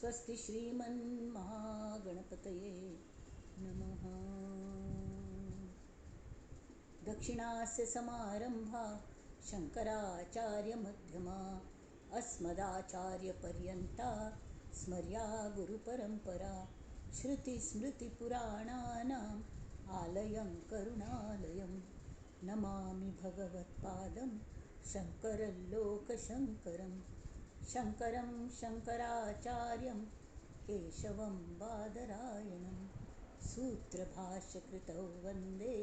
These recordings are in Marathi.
स्वस्ति श्रीमन्महागणपतये नमः। दक्षिणास्य समारंभा शंकराचार्यमध्यमा अस्मदाचार्यपर्यन्ता स्मर्या गुरुपरंपरा। श्रुतिस्मृतिपुराणानाम् आलयं करुणालयं नमामि भगवत्पादं शङ्करं लोकशङ्करं। शङ्करं शङ्कराचार्यं केशवं बादरायणं सूत्रभाष्यकृतौ वन्दे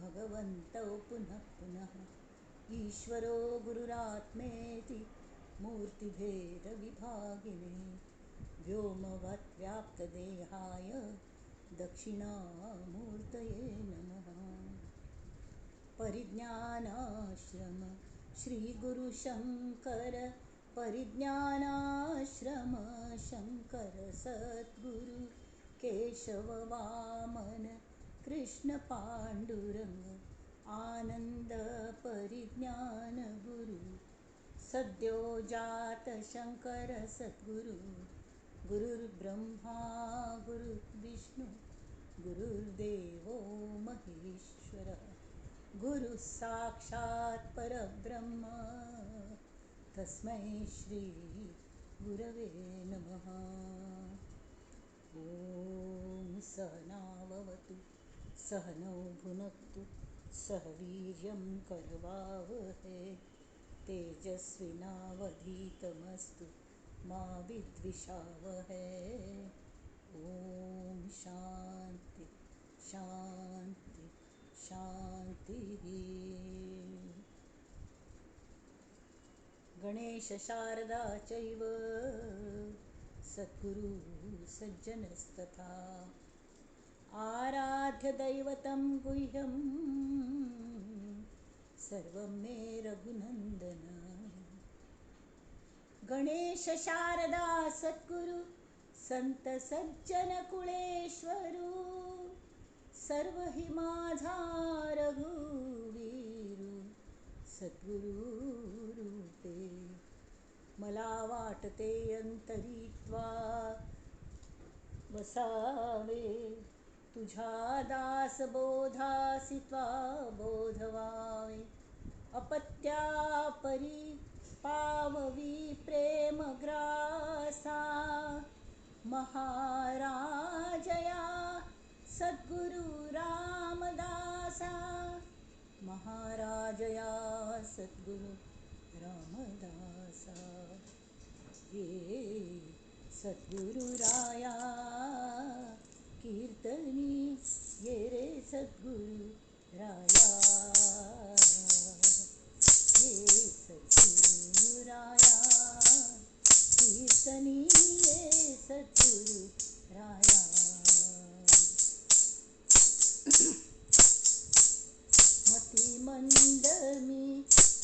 भगवन्तौ पुनः पुनः। ईश्वरो गुरुरात्मेति मूर्तिभेदविभागिने व्योमवद्व्याप्तदेहाय दक्षिणामूर्तये नमः। परिज्ञानाश्रम श्रीगुरुशङ्कर परिज्ञानाश्रम शङ्कर सद्गुरु केशव वामन कृष्ण पाण्डुरङ्ग आनन्द परिज्ञान गुरु सद्यो जात शङ्कर सद्गुरु। गुरुर्ब्रह्मा गुरुर्विष्णु गुरुर्देवो महेश्वरः गुरुः साक्षात् परब्रह्म तस्मै श्री गुरवे नमः। ॐ सहनाववतु सहनौ भुनक्तु सह वीर्यं करवावहै तेजस्विनावधीतमस्तु मा विद्विषावहै। ॐ शान्ति शान्ति शान्तिः। गणेश शारदा चैव सद्गुरु सज्जनस्तथा आराध्य दैवतं गुह्यं सर्वं मे रघुनन्दन। गणेश शारदा सद्गुरु संत सज्जन कुळेश्वरू सर्व हि माझा रघुवीरू सद्गुरु रूपे। मला वाटते अंतरित्वा वसावे तुझ्या दास बोधासी त्वा बोधवावे। अपत्या परी पाववी प्रेम ग्रासा महाराजया सद्गुरु रामदासा। महाराजया सद्गुरु रामदासा। ये सद्गुरु राया कीर्तनी ये रे सद्गुरु राया। ये सद्गुरु राया कीर्तनी ये सद्गुरु राया। मती मंद मी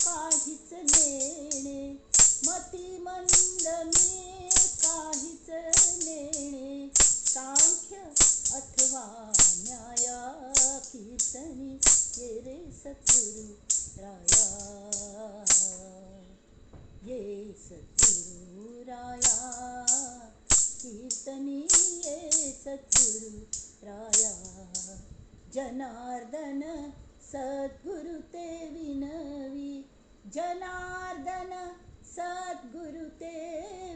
काहीच नेणे मती मंद मी काहीच नेणे सांख्य अथवा न्याया कीर्तनी ये रे सद्गुरु राया। ये सद्गुरु राया कीर्तनी ये सद्गुरु राया। जनार्दन सद्गुरु ते विनवी जनार्दन सद्गुरु ते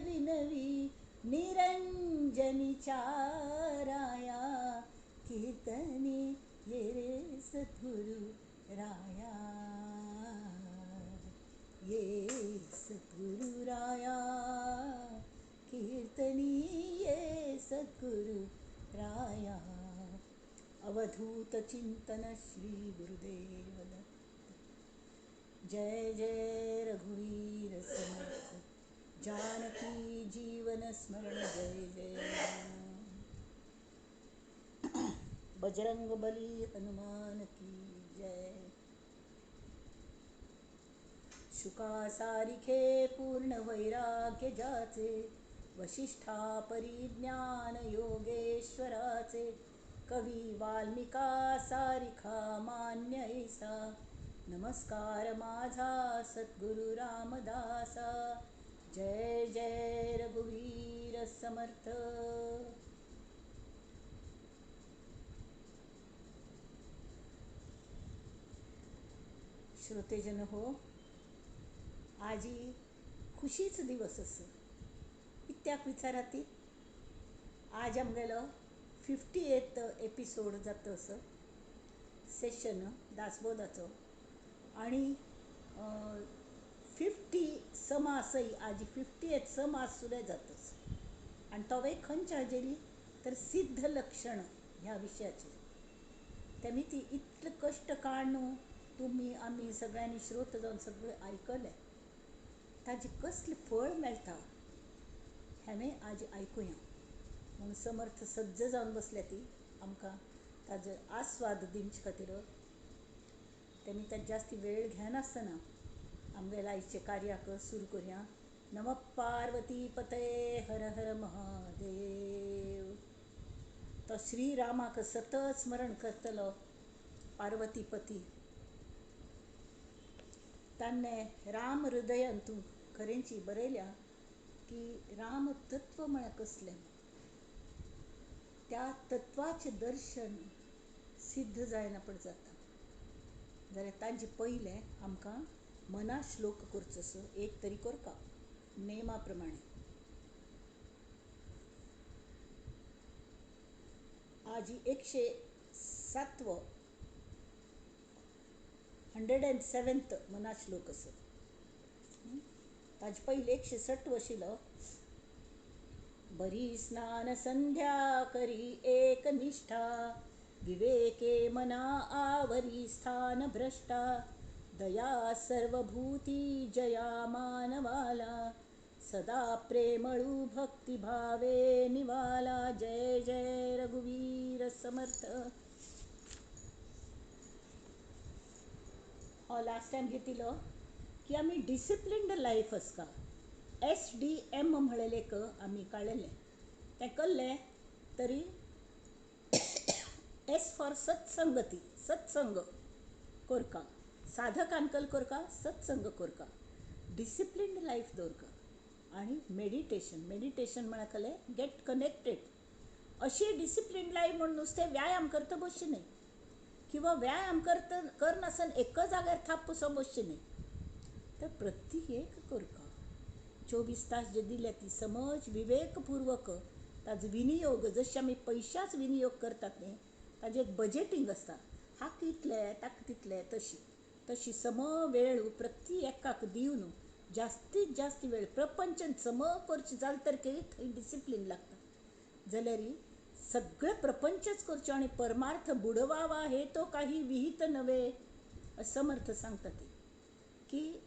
विनवी निरंजनी चाराया कीर्तनी ये रे सद्गुरु राया। ये सद्गुरु राया कीर्तनी ये सद्गुरु राया। अवधूत चिंतन श्री गुरुदेव दत्त। जय जय रघुवीर समर्थ जानकी जीवन स्मरण जय जय बजरंग बली हनुमान की जय। शुका सारिखे पूर्ण वैराग्य जाचे वशिष्ठा परिज्ञान योगेश्वराचे। कवी वाल्मिका सारिखा मान्य ऐसा नमस्कार माझा सद्गुरु रामदासा। जय जय रघुवीर समर्थ. श्रोतेजन हो, आजी खुशीच दिवस असं इत्याक विचाराती. आज आमगेलो 58th एपिसोड जाता असं सेशन दासबोधाचो आणि 50 समासय आजी 50th समास सुद्धा जातच. आणि तोवे खंयच्या हाजेरी तर सिद्ध लक्षण ह्या विशयाचेर. तेमी ती इतले कश्ट काडून तुम्ही आमी सगळ्यांनी श्रोत जावन सगळें आयकलें, ताजें कसलें फळ मेळटा हें आज आयकुया. म्हणून समर्थ सज्ज जावन बसल्या ती आमकां ताजो आस्वाद दिवचे खातीर. तेमी ताजे जास्ती वेळ घेनासतना आमगेल्या आयचे कार्याक सुरू करुया. नमः पार्वती पतये हर हर महादेव. तो श्रीरामाक सतत स्मरण करतलो पार्वती पती. ताणें राम हृदयांतून खरेंची बरयल्या की राम तत्व म्हळ्यार कसलें. त्या तत्वाचें दर्शन सिद्ध जायना पण जाता जाल्यार ताजे पयलें आमकां मना श्लोक करचो. एक तरी करता नेमा प्रमाणे. आजी 107 107th मना श्लोक असो. ताजे पहिले 106 आशिल्लो. बरी स्नान संध्या करी एक निष्ठा, विवेके मना आवरी स्थान भ्रष्टा, दया सर्वभूती जया मानवाला, सदा प्रेमळू भक्ती भावे निवाला. जय जय रघुवीर समर्थ. हो लास्ट टायम घेतिलो की आमी डिसिप्लिन्ड लायफ आसता SDM म्हणलें एक आमी काडलेलें. तें कल्लें तरी S फॉर सत्संगती, सत्संग कोरका, साधकांकल कोरका, सत्संग कोरका, डिसिप्लिन्ड लायफ दवरका. आणि मेडिटेशन म्हळ्यार कलें गेट कनेक्टेड. अशी डिसिप्लिन्ड लायफ म्हणून नुस्तें व्यायाम करता बसची न्ही, किंवा व्यायाम करनासन एक जाग्यार थाप कसो बसची न्ही. तर प्रत्येक करता 24 तास जे दिले ती समज विवेकपूर्वक ताजो विनियोग. जशे आमी पयशांच विनियोग करतात न्ही, ताजें एक बजेटींग आसता. हाका इतलें ताका तितलें तशी सम वेळ प्रत्येकाक दिवन जास्तीत जास्त वेळ प्रपंचन सम करचें जालें तर थंय डिसिप्लीन लागता. जाल्यार सगळें प्रपंचच करचें आणि परमार्थ बुडवावा हे तो काही विहित नव्हे. समर्थ सांगता ती की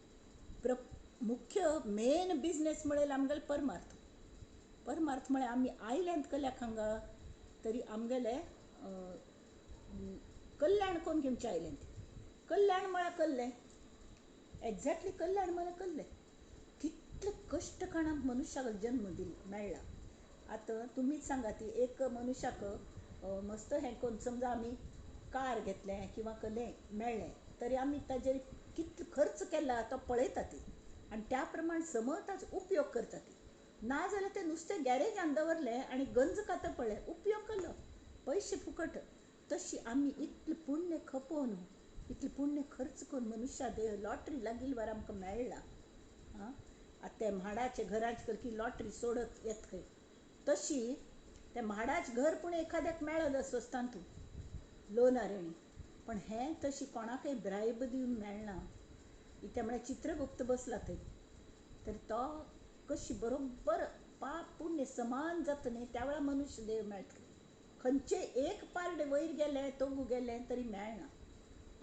मुख्य मेन बिझनेस म्हळ्यार आमगेलो परमार्थ म्हळ्यार आमी आयल्यांत कल्याक हांगा तरी आमगेलें कल्याण कोण घेवचें आयलें. कल्याण म्हळ्यार कसलें, एक्झॅक्टली कल्याण म्हळ्यार कसलें. कितले कश्ट काडून मनशाक जन्म मेळ्ळा. आतां तुमीच सांगा ती एक मनशाक मस्त हें करून समजा आमी कार घेतलें किंवा कसलें मेळ्ळें तरी आमी ताजेर कितलो खर्च केला तो पळयता ती आनी त्या प्रमाण समज ताजो उपयोग करता ती. ना जाल्यार तें नुस्तें गॅरेजान दवरलें आनी गंज कांता पळय उपयोग केलो पयशे फुकट. तशी आमी इतलें पुण्य खपोवन इतलें पुण्य खर्च करून मनशा देह लॉटरी लागिल्ली वर आमकां मेळ्ळा. आतां ते म्हाडाचे घराचे की लॉटरी सोडत येत खंय तशी तें म्हाडाचें घर पूण एखाद्याक मेळत स्वस्तांतूं लोनारेणी. पण हें तशी कोणाकय ब्रायब दिवन मेळना. इथे म्हळ्यार चित्रगुप्त बसला थंय तर तो कशी बरोबर पाप पुण्य समान जाता न्ही त्या वेळा मनुश्य देव मेळटा. खंयचे एक पारडे वयर गेलें तोगू गेलें तरी मेळना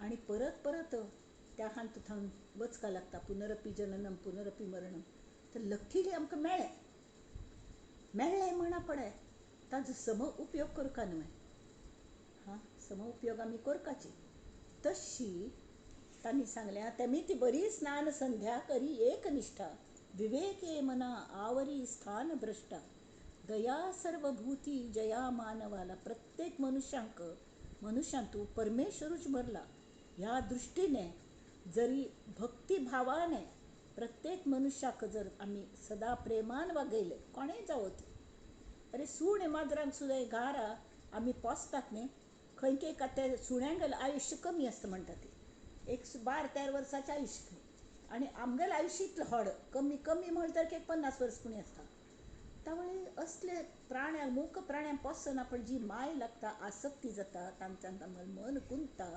आनी परत त्या हांत थावन वचका लागता. पुनरपी जननम पुनरपी मरणम. तर लकीली आमकां मेळ्ळें म्हणा पळय ताजो सम उपयोग करका न्हय. सम उपयोग आमी करपाची. तशी तांणी सांगल्या तेमी ती बरी स्नान संध्या करी एक निष्ठा, विवेके मना आवरी स्थान भ्रष्टा, दया सर्वभूती जया मानवाला. प्रत्येक मनुष्यांतू परमेश्वरूच भरला. ह्या दृष्टीने जरी भक्तिभावाने प्रत्येक मनुष्याक जर आम्ही सदा प्रेमान वागयले कोणेय जावं ती, अरे सूण माजरांक सुद्दां घारा आम्ही पोसतात न्ही, खंय का ते सुण्यांगेलें आयुश्य कमी असतं म्हणटा ती, एक 12-13 वर्साचें आयुश्य आणि आमगेलें आयुश्य इतलें व्हड, कमी कमी म्हणल्यार तर 50 वर्स कुणी आसता. त्यावेळी असले प्राण्यांक मूक प्राण्यांक पोसना पण जी माय लागता, आसक्ती जाता, तांच्यान तांगेलें मन कुंदता.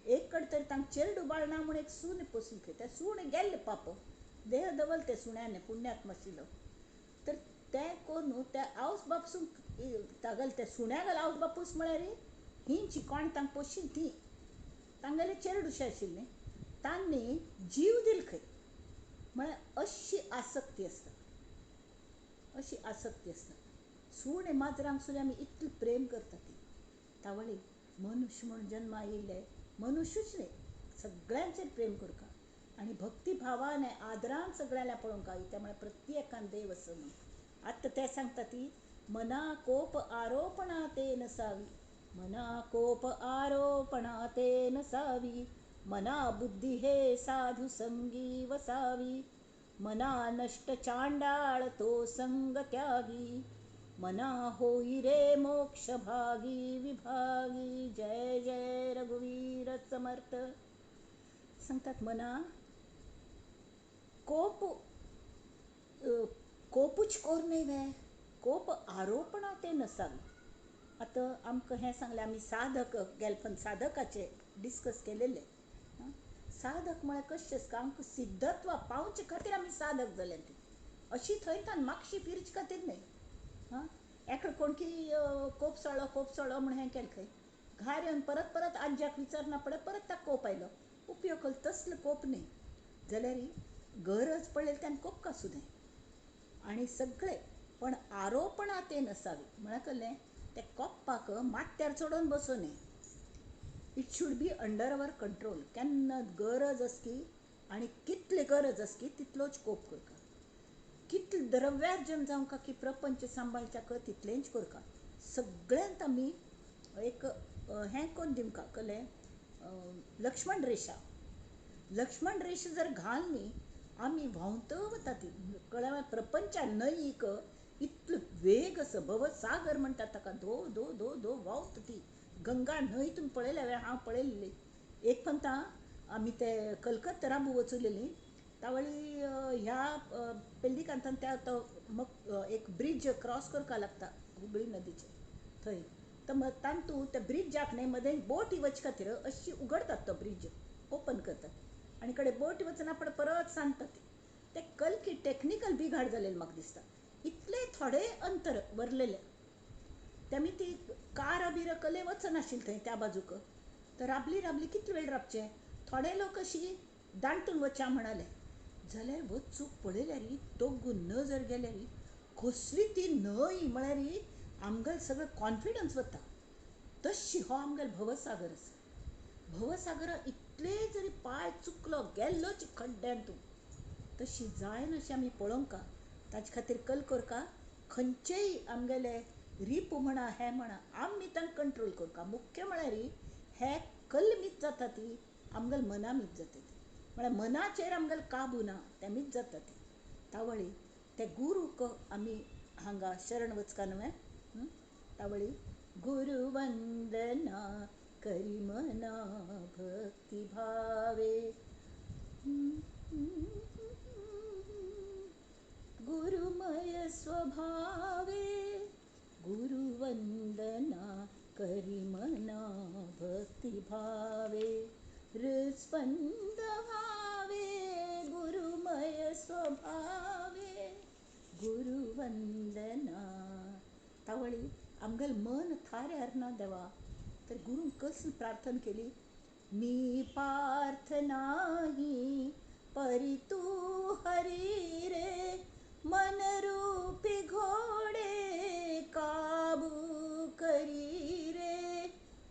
एक कडेन तरी तांकां चेडूं बाळ ना म्हूण एक सून पोसून खंय तें सूण गेल्लें पाप, देह दवल तें सुण्यान पुण्यात्म आशिल्लो. तर तें कोण न्हू तें आवस बापूसूंक तागेलें तें सुण्यागेलें आवस बापूस म्हळ्यार हींची कोण तांकां पोशिल्लीं तीं, तांगेलें चेडूशें आशिल्लें, तांणी जीव दिलो खंय. म्हळ्यार अशी आसक्ती आसता, अशी आसक्ती आसता. सूण माजरांक सुद्दां आमी इतलें प्रेम करता ती. तावळी मनुश्य म्हूण जल्मा येयले, मनुश्यूच न्ही सगळ्यांचेर प्रेम करता आनी भक्ती भावान आदरान सगळ्यांना पळोवंक त्या म्हळ्यार प्रत्येकान देव असो म्हणून. आतां ते सांगता ती, मना कोप आरोपणा ते नसावी, मना कोप आरोपणा ते नसावी, मना बुद्धी हे साधू संगी वसावी, मना नष्ट चांडाळ तो संग त्यागी, मना होई रे मोक्ष भागी विभागी. जय जय रघुवीर समर्थ. सांगतात मना कोप कोपूच कोर न्ही वे, कोप आरोपणा ते नसावी. आतां आमकां हें सांगलें आमी साधक गेल्ले साधकाचे डिस्कस केलेले. साधक म्हळ्यार कशें आसता, आमकां सिद्धत्वा पावचे खातीर आमी साधक जाल्यात ती, अशी थंयच्यान मागशी फिरचे खातीर न्ही. एका कोणकी कोप सोळो म्हूण हें केलें खंय, घार येवन परत परत आज्याक विचारना पडत परत ताका कोप आयलो, उपयोग केलो तसलो कोप न्ही. जाल्यार गरज पडलेली त्यान कोपका सुद्दां आनी सगळें, पण आरोपणा ते नसावी म्हळ्यार कळ्ळें, तें कोप्पाक माथ्यार चडोवन बसों न्ही. It should be under our control. केन्ना गरज आसकी आनी कितली गरज आसकी तितलोच कोप करता. कितलें द्रव्यार्जन जावंका की प्रपंच सांबाळच्याक तितलेंच करता. सगळ्यांत आमी एक हें करून दिवंका कळ्ळें, लक्ष्मण रेशा. लक्ष्मण रेशा जर घाल न्ही आमी व्हांवत वता ती कळ्ळें. प्रपंचान न्हंयक इतलो वेग असो भवसागर म्हणटा ताका, धो धो धो धो व्हांवता ती गंगा न्हंयतून पळयल्या हांवें, हांव पळयल्ली. एक पंता आमी ते कलकत्ता राबू वचूलेलीं, तावळी ह्या पेल्लिकांतान त्या तो एक ब्रिज क्रॉस करपा लागता हुबळी नदीचें थंय. तांतू त्या ब्रिजाक न्ही मदें बोटी वचे खातीर अशी उगडटात तो ब्रिज, ओपन करतात आनी कडेन बोटी वचना पण परत सांडटात. ते कल्की टॅक्निकल बिघाड जालेले म्हाका दिसता. इतले थोडे अंतर व्हरलेले तेमी ती कार बिर कले वचनाशिल्ली थंय त्या बाजूक, तर राबली राबली कितले वेळ राबचें. थोडे लोक अशी दांटून वचा म्हणाले, जाल्यार वचूंक पळयल्यार तोग्गून नजर गेल्यार कसली ती न्हंय म्हळ्यार आमगेलें सगळें कॉन्फिडन्स वता. तशी हो आमगेलो भवसागर आसा. भवसागराक इतले जरी पांय चुकलो गेल्लोच खड्ड्यांतू तशी जायना अशी आमी पळोवंका. ताचे खातीर कल करका, खंयचेय आमगेले रीप म्हणा हें म्हणा आमी तांकां कंट्रोल करता. मुख्य म्हळ्यार हे कल्मीच जाता ती आमगेल्या मनामीच जाता ती, म्हळ्यार मनाचेर आमगेलो काबू ना तेमीच जाता ती. तावळी ते गुरूक आमी हांगा शरण वचका न्हय. तावळी गुरु वंदना करी मना भक्ती भावे, गुरुमय स्वभावे, गुरु वंदना करी मना भक्ती भावे, हृस्पंद भावे गुरुमय स्वभावे, गुरु वंदना. तावळी आमगेलें मन थाऱ्यार ना देवा, तर गुरूंक कसली प्रार्थना केली, मी पार्थ नाही परी तू हरी रे, मन रूपी घोडे काबू करी रे,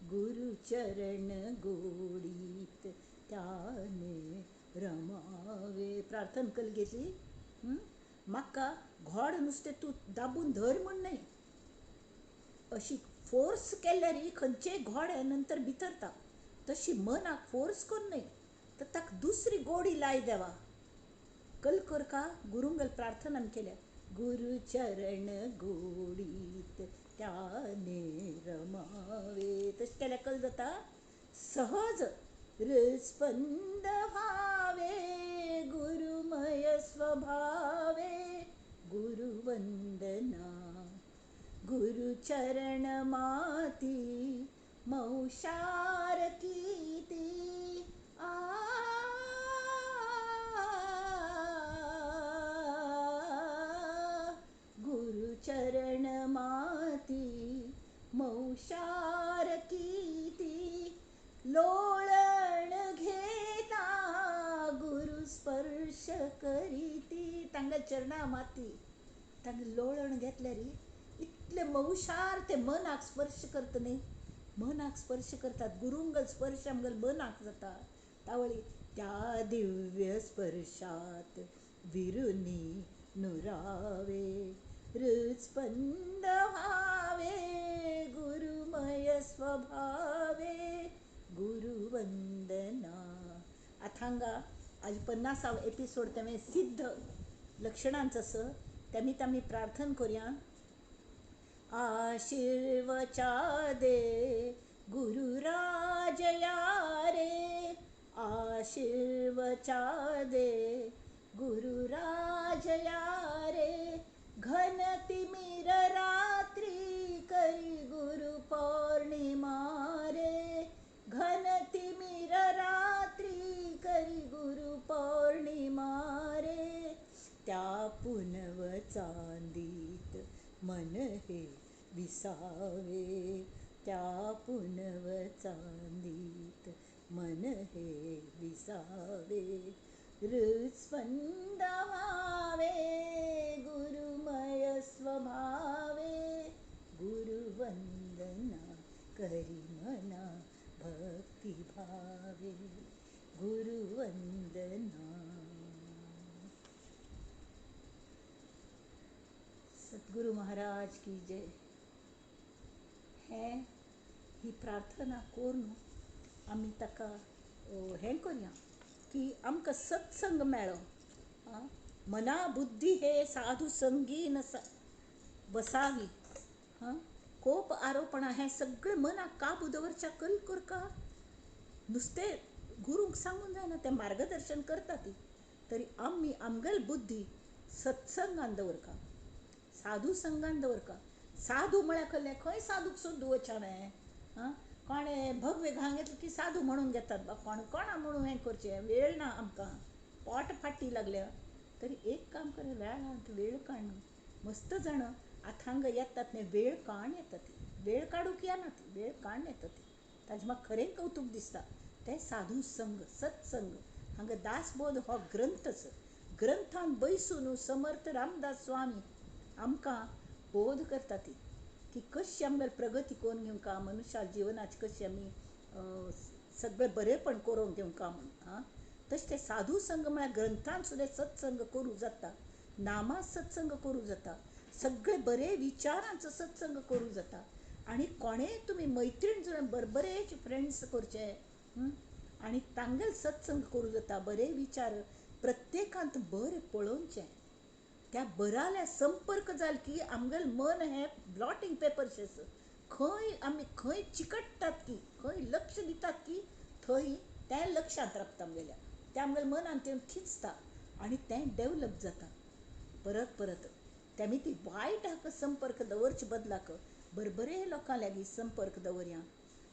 गुरु चरण गोडीत त्याने रमावे. प्रार्थना कल घेतली. म्हाका घोड नुसतें तूं दाबून धर म्हण न्हय, अशी फोर्स केल्यार खंयचेय घोडे नंतर भितरता, तशी मनाक फोर्स कर न्हय, तर ताका दुसरी गोडी लाय देवा. कल कर का गुरुंगल प्रार्थना केल्या, गुरुचरण गोडीत त्याने रमावे. तशें केल्या कल जाता सहज हृस्पंद भावे, गुरुमय स्वभावे गुरुवंदना. गुरुचरण माती मौशार कीती, आ गुरुचरण माती मौशार कीती, लोळण घेता गुरु स्पर्श करीती. तांगे चरणा माती तांगे लोळण घेतल्यार इतले मौशार ते मनाक स्पर्श करता न्ही, मनाक स्पर्श करतात. गुरुंगल स्पर्श आमगेल मनाक जाता. तावळी त्या दिव्य स्पर्शात विरुनी नुरावे, हृस्पंद भावे गुरुमय स्वभावे गुरुवंदना. आतां हांगा आज 50वा एपिसोड तें सिद्ध लक्षणांचं असं त्यामीत आमी प्रार्थना करूया. आशीर्वचा दे गुरुराजया रे, आशीर्वचा दे गुरुराजया रे, घन तिमिर रात्री करी गुरु पौर्णिमा रे, घन तिमिर रात्री करी गुरु पौर्णिमा रे, त्या पुनव चांदीत मन हे विसावे, त्या पुनव चांदीत मन हे विसावे, हृस्पंद भावे गुरुमय स्वभावे गुरुवंदना. करी मना भक्ती भावे गुरुवंदना. सद्गुरु महाराज की जय. ही प्रार्थना करून आमी ताका हें करूया की आमकां सत्संग मेळो. मना बुद्धी हे साधू संगीन बसावी. कोप आरोपणा हें सगळें मनाक काबू दवरच्या कल करका. नुस्तें गुरूंक सांगून जायना, तें मार्गदर्शन करता ती, तरी आमी आमगेल बुद्धी सत्संगान दवरका, साधू संगान दवरका. साधू म्हळ्यार खंय खंय साधूक सोदूं वचांलें. कोणें भगवे घालून घेतले की साधू म्हणून घेतात. कोणा म्हणून हें करचें, वेळ ना आमकां, पोट फाटी लागल्या. तरी एक काम करे, वेळ काड. मस्त जाण आतां हांगा येतात न्ही, वेळ काण येता ती, वेळ काडूंक येना ती, वेळ काण येता ती. ताजें म्हाका खरें कौतूक दिसता. तें साधू संग, सत्संग. हांगा दासबोध हो ग्रंथच. ग्रंथान बैसून समर्थ रामदास स्वामी आमकां बोध करता ती की कशी आमगेल प्रगती करून घेवंका, मनुश्या जिवनाची कशी आमी सगळें बरेंपण करून घेवंका म्हणून. तशें तें साधू संग म्हळ्यार ग्रंथान सुद्दां सत्संग करूं जाता, नामा सत्संग करूं जाता, सगळे बरे विचारांचो सत्संग करूं जाता. आनी कोणेय तुमी मैत्रीण जुळोवन बरेच फ्रेंड्स करचे आनी तांगेल सत्संग करूं जाता. बरे विचार प्रत्येकांत बरें पळोवचें. त्या बराल्या संपर्क जाल की आमगेल मन हें ब्लॉटिंग पेपर्स खंय आमी खंय चिकटतात की, खंय लक्ष दितात की थंय तें लक्षांत रावता आमगेल्या. तें आमगेल्या मनान तें खिचता आनी तें डेवलप जाता परत परत. तेमी ती वायट हाका संपर्क दवरचे बदलाक बरे लोकां लागीं संपर्क दवरया.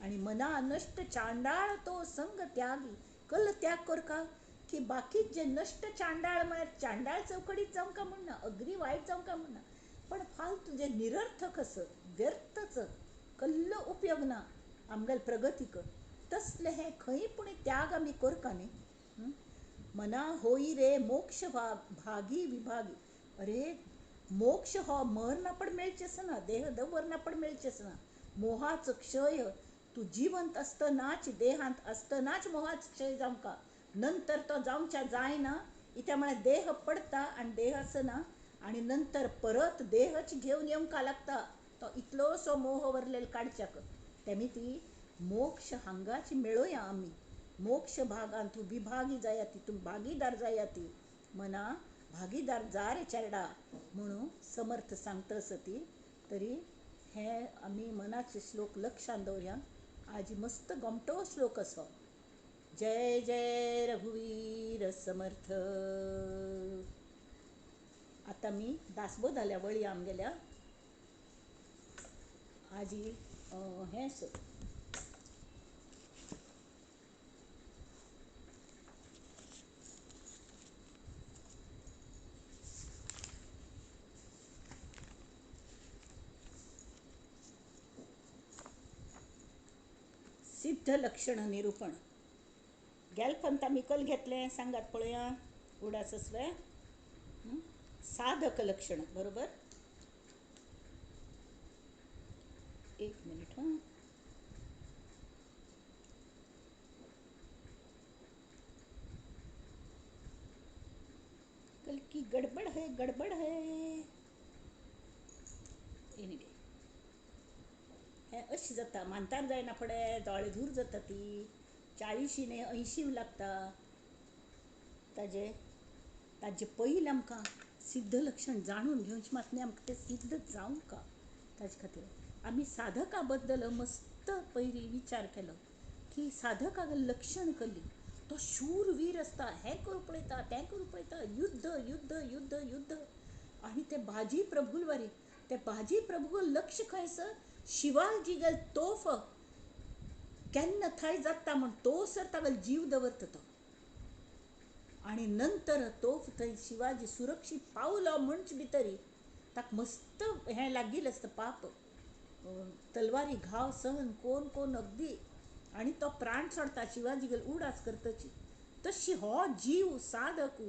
आनी मना नश्ट चांडाळ तो संग त्यागी. कल त्याग करका की बाकीच जे नश्ट चांडाळ म्हळ्यार चांडाळ चौकडीत जावंका म्हणना, अगदी वायट जावंका म्हणना, पण फालतू जे निरर्थक व्यर्थच कल्लो उपयोग ना आमगेल प्रगतीक. तसले हे खंय पूण त्याग आमी करका न्ही. मना होई रे मोक्ष भागी विभागी. अरे मोक्ष हो मरनापड मेळचेच ना, देह दवरनापड मेळचेच ना. मोहाचो क्षय तूं जिवंत आसतनाच, देहांत आसतनाच मोहाचो क्षय जावंका. नंतर तो जावंच्या जायना. इत्या म्हळ्यार देह पडता आनी देह आसना आनी नंतर परत देहच घेवन येवंका लागता तो इतलोसो मोह वरलेलो काडच्याक. तेमी ती मोक्ष हांगाच मेळोया आमी. मोक्ष भागान तूं विभागी जाया ती, तूं भागीदार जाया ती. मना भागीदार जार चेरडा म्हणून समर्थ सांगता सती तरी हे आमी मनाचे श्लोक लक्षात दवरया. आज मस्त गमटो श्लोक असो. जय जय रघुवीर समर्थ. आता मी दासबोध आल्या वळी आमगेल्या आजी हें सिद्ध लक्षण निरूपण. गेलपंत आमी कल घेतले सांगात पळोवया. उडास असले साधक लक्षण बरोबर. एक मिनिट कल की गडबड है गडबड है. हे अशी जाता मानतार जायना फडे दोळे धूर जाता ती 40 ने 80 लागता. ताजे पयलीं आमकां सिद्ध लक्षण जाणून घेवचें मात न्ही आमकां तें सिद्ध जावंक का. ताजे खातीर आमी साधका बद्दल मस्त पयलीं विचार केलो की साधकाक लक्षण कसली. तो शूरवीर आसता, हें करूं पळयता तें करूं पळयता, युद्ध युद्ध युद्ध युद्ध. आनी ते बाजी प्रभूल वारी ते बाजी प्रभू लक्ष खंयसर शिवाजी गेल तोफ केन्ना थंय जाता म्हण तो सर तागेलो जीव दवरता तो. आनी नंतर तोफ थंय शिवाजी सुरक्षीत पावलो म्हणच भितरी ताका मस्त हें लागिल्लें आसता पाप तलवारी घाव सहन कोण कोण अगदी. आनी तो प्राण सोडता शिवाजी गेल उडास करतची. तशी हो जीव साधक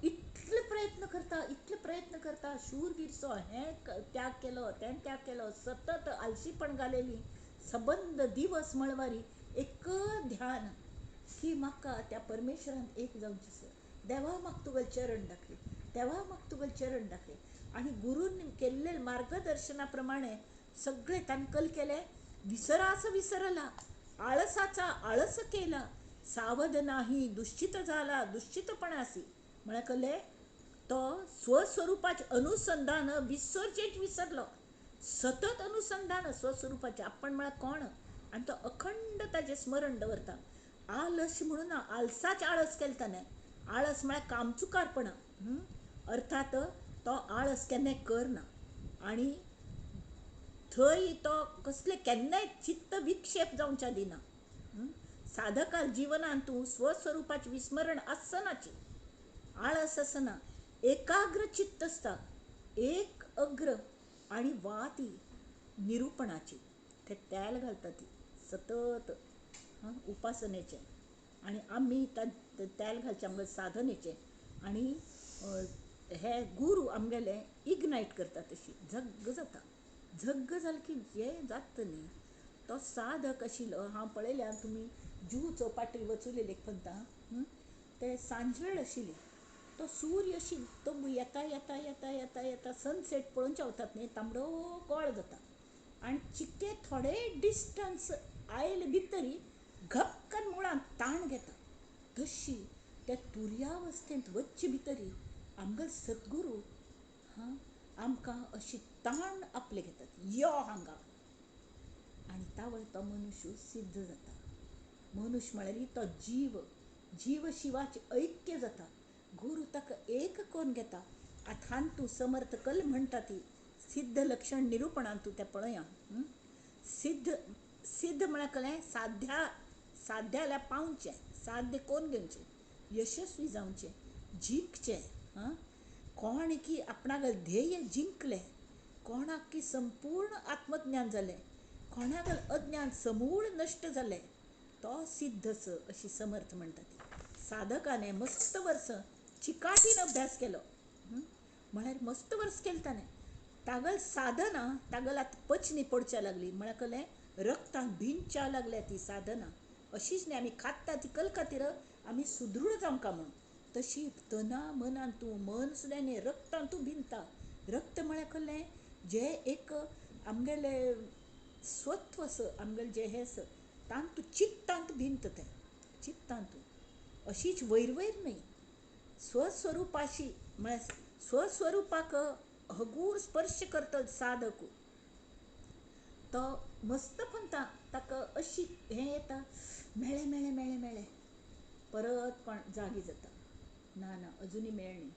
इतले प्रयत्न करता शूरवीर सो हें त्याग केलो तें त्याग केलो सतत आलशीपण घालेली सबंद दिवस मळवारी एक ध्यान की म्हाका त्या परमेश्वरान एक जावचें सर. देवा म्हाका तुगेल चरण दाखय, देवा म्हाका तुगेल चरण दाखय. आनी गुरून केल्ले मार्गदर्शना प्रमाणे सगळे ताणें कल केले. विसरास विसरला, आळसाचा आळस केला, सावध नाही दुश्चित झाला दुश्चितपणासी. म्हळ्यार कले तो स्वस्वरूपाचे अनुसंधान विसरचेच विसरलो. सतत अनुसंधान स्वस्वरूपाचे आपण म्हळ्यार कोण आनी तो अखंड ताजे स्मरण दवरता. आलस म्हणून आळसाच आळस केला ताणें. आळस म्हळ्यार कामचुकारपणा. अर्थात तो आळस केन्नाय करना आनी थंय तो कसले केन्नाय चित्त विक्षेप जावच्या दिना. साधकाल जिवनांत तूं स्वस्वरूपाचें विस्मरण आसनाची, आळस आसना, एकाग्र चित्त आसता. एक अग्र आनी वाती निरूपणाची ते तेल घालता ती सतत उपासनेचे. आनी आमी तेल घालचें आमगे साधनेचें. आनी हे गुरू आमगेले इग्नायट करता तशी झग्ग जाता. झग्ग जालें की जें जाता न्ही तो साधक आशिल्लो. हांव पळयल्या तुमी जुहू चौपाटी वचूलेले पंता ते सांजवेळ आशिल्ली. तो सूर्य अशी तो येता येता येता येता येता सनसेट पळोवनचे वतात न्ही तांबडो गोळ जाता. आनी चिक्के थोडे डिस्टन्स आयले भितरी घपकन मुळांत ताण घेता. तशी त्या तुर्यावस्थेंत वच्चे भितरी आमगेले सद्गुरू आमकां अशी ताण आपले घेतात यो हांगा. आनी तावळ तो मनुश्य सिद्ध जाता. मनुष्य म्हळ्यार तो जीव शिवाचे ऐक्य जाता. गुरू ताका एक कोण घेता. आतां तूं समर्थ कल म्हणटा ती सिद्ध लक्षण निरूपणांत तूं तें पळया. सिद्ध म्हळ्यार कळ्ळें साध्याला पावचें, साध्य कोण घेवचें, यशस्वी जावचें, जिंकचें. कोण की आपणागेल ध्येय जिंकलें, कोणाक की संपूर्ण आत्मज्ञान जालें, कोणागेल अज्ञान समूळ नश्ट जालें तो सिद्धस अशी समर्थ म्हणटा ती. साधकाने मस्त वर्स चिकाटीन अभ्यास केलो. म्हळ्यार मस्त वर्स केलें ताणें. तागेल साधना तागेल आतां पचनी पडच्या लागली. म्हळ्यार कळ्ळें रक्तांत भिंच्या लागल्या ती साधना. अशीच न्ही आमी खात्ता ती कल खातीर आमी सुदृढ जावंका म्हूण. तशी तना मनान तूं मन सुद्दां न्ही रक्तांत तूं भिनता. रक्त म्हळ्यार कळ्ळें जे एक आमगेले स्वत्व आमगेलें जें हें तांत तूं चित्तांत भिंत तें चित्तांत तूं अशीच वयर वयर न्ही स्वस्वरूपाशी म्हळ्यार स्वस्वरूपाक हगूर स्पर्श करता साधक तो मस्त म्हणटा ताका अशी हें येता मेळ्ळें मेळ्ळें मेळ्ळें मेळ्ळें परत पण जागी जाता ना ना अजुनी मेळ्ळें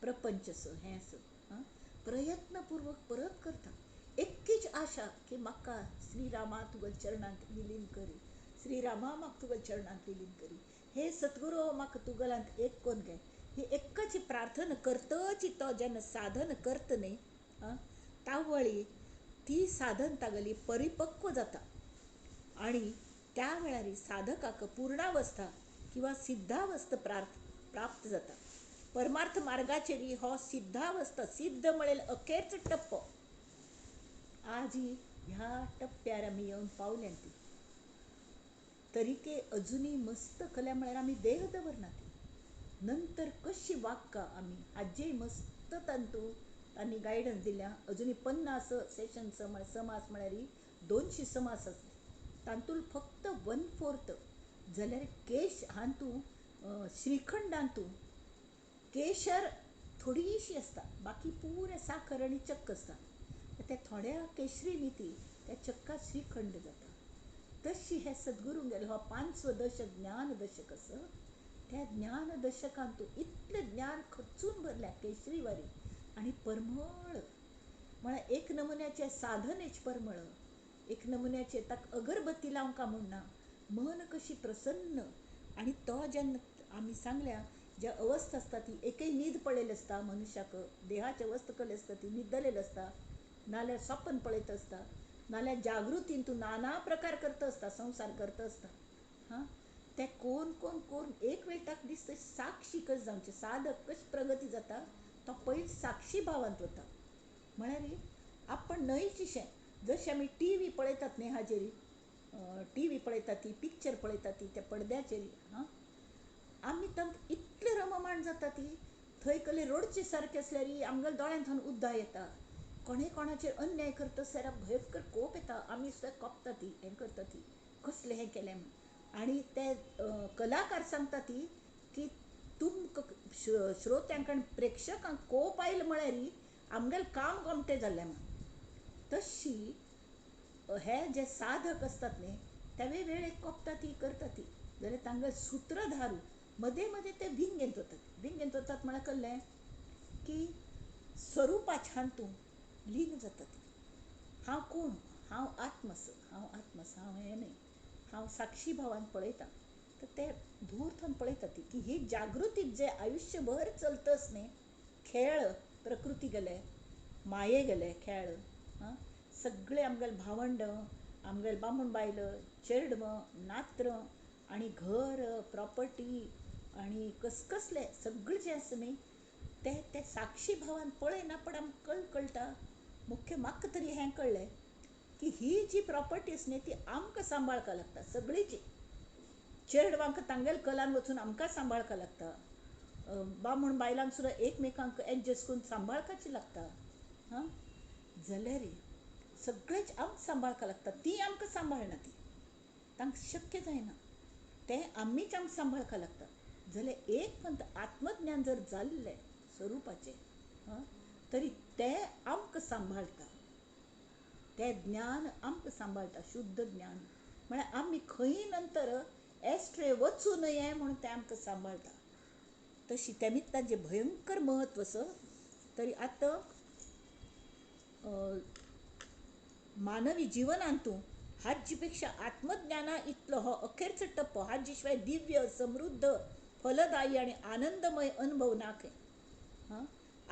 प्रपंच हें प्रयत्नपूर्वक परत करता एक्कीच आशा की म्हाका श्रीरामा तुगेल्या चरणांत विलीन करी श्रीरामा म्हाका तुगेल्या चरणांत विलीन करी हे सद्गुरू म्हाका तुगेल्यांत एक कोन्न घे ही एक्काची प्रार्थना करतची तो जेन्ना साधन करता न्ही तावळी ती साधन तागेली परिपक्व जाता आणि त्या वेळार साधकाक पूर्णावस्था किंवा सिद्धावस्था प्राप्त जाता परमार्थ मार्गाचेर हो सिद्धावस्था सिद्ध म्हळेल अखेरचो टप्पो आज ह्या टप्प्यार आमी येवन पावल्या ती तरीके अजुनी मस्त कल्या म्हळ्यार आमी देह दवरना ती नंतर कशी वागका आमी हाजेय मस्त तांतू तांणी गायडन्स दिल्या अजुनी 50 सेशन समास म्हळ्यार 200 समास आसले तांतूंत फक्त 1/4 जाल्यार केश हांतू श्रीखंड हांतू केशर थोडीशी आसता बाकी पुरे साखर आनी चक्क आसता त्या थोड्या केशरी न्ही ती त्या चक्कात श्रीखंड जाता तशी हे सद्गुरू गेले हो 5वो दशक ज्ञान दशक आसा त्या ज्ञान दशकांतू इतलें ज्ञान खचून भरल्या केशरीवारी आनी परमळ म्हळ्यार एक नमुन्याचे साधनेच परमळ एक नमुन्याचे ताका अगरबत्ती लावंका म्हणना मन कशी प्रसन्न आनी तो जेन्ना आमी सांगल्या ज्या अवस्था आसता ती एकय न्हीद पडलेली आसता मनुश्याक देहाची अवस्था कसली आसता ती न्हिदलेली आसता नाल्यार स्वप्न पळयत आसता नाल्यार जागृतीन तूं नाना प्रकार करता आसता संसार करता आसता ते कोण कोण कोण एक वेळ ताका दिसता साक्षी कशें जावचें साधक कशी प्रगती जाता तो पयलीं साक्षी भावांत वता म्हळ्यार आपण न्हयचें जशें आमी TV पळयतात न्ही हाजेर TV पळयता ती पिक्चर पळयता ती त्या पडद्याचेर आमी तांकां इतले रममाण जाता ती थंय कसले रोडचे सारके आसल्यार आमगेल्या दोळ्यांत उद्दा येता कोणें कोणाचेर अन्याय करता आसल्यार भयंकर कोप येता आमी सुद्दां कोपता ती हें करता ती कसलें हें केलें म्हण आनी ते कलाकार सांगता ती की तुमकां श्रोत्यांक आनी प्रेक्षकांक कोप आयले म्हळ्यार आमगेलें काम गोमटें जाल्लें म्हण तशी हे जे साधक असतात न्ही त्या वेळेक कोपता ती करता ती जाल्यार तांगेले सूत्रधारू मदें मदें ते भिंगेंत वतात म्हळ्यार कळ्ळें की स्वरुपाच्या हांतू लीन जाता ती हांव कोण हांव आत्मस हांव हें न्हय हांव साक्षी भावान पळयता तर ते धूर्तन पळयता ती की ही जागृतीक जे आयुश्यभर चलतस न्ही खेळ प्रकृती गेले माये गेले खेळ सगळे आमगेले भावंड आमगेले बामण बायल चेडम नात्र आनी घर प्रॉपर्टी आनी कसले सगळे जे आसा न्ही ते साक्षी भावान पळयना पण आमकां कळटा मुख्य म्हाका तरी हें कळ्ळें की ही जी प्रॉपर्टी आसा न्ही ती आमकां सांबाळका लागता सगळीची चेडवांक तांगेले कलान वचून आमकां सांबाळका लागता बामण बायलांक सुद्दां एकमेकांक एडजस्ट करून सांबाळपाची लागता जाल्यार सगळेच आमकां सांबाळका लागता ती आमकां सांबाळना ती तांकां शक्य जायना ते आमीच आमकां सांबाळका लागता जाल्यार एक पंत आत्मज्ञान जर जाल्लें स्वरुपाचें तरी ते आमकां सांबाळटा ते ज्ञान आमकां सांबाळटा शुद्ध ज्ञान म्हळ्यार आमी खंय नंतर एस्ट्रे वचूं नये म्हणून ते आमकां सांबाळटा तशी त्या निमतान भयंकर महत्व आसा तरी आतां मानवी जिवनांतू हाजे पेक्षा आत्मज्ञाना इतलो हो अखेरचो टप्पो हाजे शिवाय दिव्य समृद्ध फलदायी आनी आनंदमय अनुभव ना खंय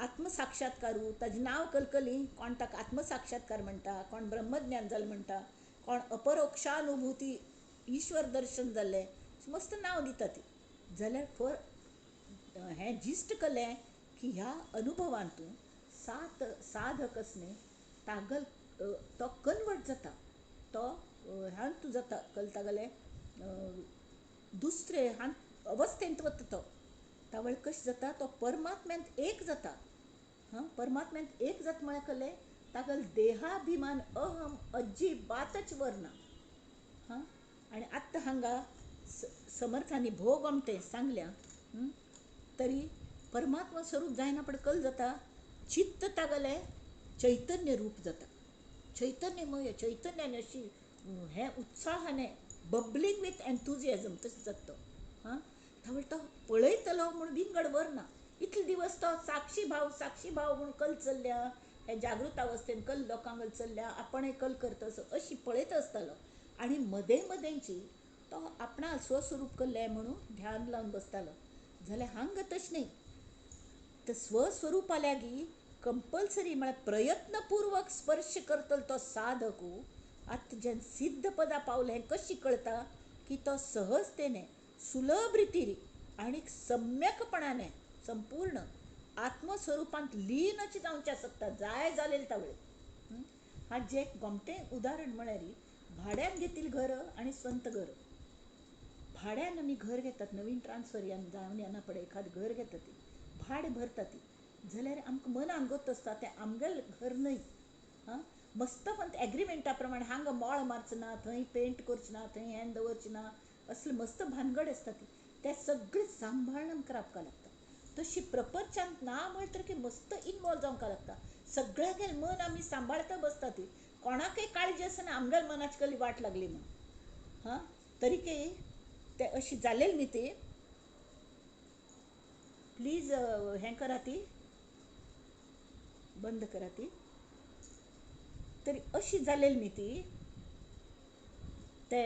आत्मसाक्षात्कारू ताजें नांव कलकली कोण ताका आत्मसाक्षात्कार म्हणटा कोण ब्रह्मज्ञान जालें म्हणटा कोण अपरोक्षानुभूती ईश्वर दर्शन जाल्लें मस्त नांव दिता ती जाल्यार हें जिश्ट कलें की ह्या अनुभवांतू साधक आसा न्ही तागल तो कन्वर्ट जाता तो हांतू जाता कळटा दुसरे अवस्थेंत वता तो तावळ कशें जाता तो परमात्म्यांत एक जाता परमात्म्यांत एक जाता म्हळ्यार कळ्ळें तागेलो देहाभिमान अहम अजिबातच वरना आनी आत्तां हांगा समर्थांनी भोव गोमटें सांगल्या तरी परमात्मा स्वरूप जायना पण कल जाता चित्त तागले चैतन्य रूप जाता, चैतन्यमय चैतन्याने अशी हे उत्साहाने बबलिंग विथ एन्थुजियाझम तशें जाता तो. हां तावळ तो पळयतलो म्हूण विंगड वरना. इतले दिवस तो साक्षी भाव म्हूण कल चल्ल्या, हे जागृत अवस्थेन कल लोकांक चल्ल्या, आपणय कल करता अशी पळयत आसतालो. आनी मदेंची तो आपणा स्वस्वरूप कल्ले म्हणून ध्यान लावन बसतालो. जाल्यार हांगा तशें न्ही, तर स्वस्वरूपा लागी कंपल्सरी म्हळ्यार प्रयत्नपूर्वक स्पर्श करतलो तो साधकू. आतां जेन्ना सिद्ध पदां पावले हें कशी कळटा की तो सहजतेने सुलभ रितीन आनी सम्यकपणाने संपूर्ण आत्मस्वरूपांत लीनच जावचें आसता जाय जालेले तावळे. हाजें एक गोमटें उदाहरण म्हळ्यार भाड्यान घेतिल्लीं घरां आनी स्वंत घर. भाड्यान आमी घर घेतात, नवीन ट्रान्सफर जावन येना पळय एखादें घर घेता ती भाडें भरता ती, जाल्यार आमकां मनान गत आसता तें आमगेलें घर न्हय. हां मस्तपण एग्रिमेंटा प्रमाणे हांगा मोळ मारचो ना, थंय पेंट करचें ना, थंय हें दवरचें ना, असले मस्त भानगड आसता ती. ते सगळें सांबाळून आमकां रावपाक लागता. तशी प्रपंचांत ना म्हणटा सारकी मस्त इनवॉल्व जावंक लागता. सगळ्यागेलें मन आमी सांबाळता बसता ती, कोणाकय काळजी आसना आमगेल्या मनाची कसली वाट लागली म्हणून. हां तरीके ते अशी जालेली न्ही ती. प्लीज हें करा ती, बंद करा ती. तरी अशी जालेली न्ही ती. ते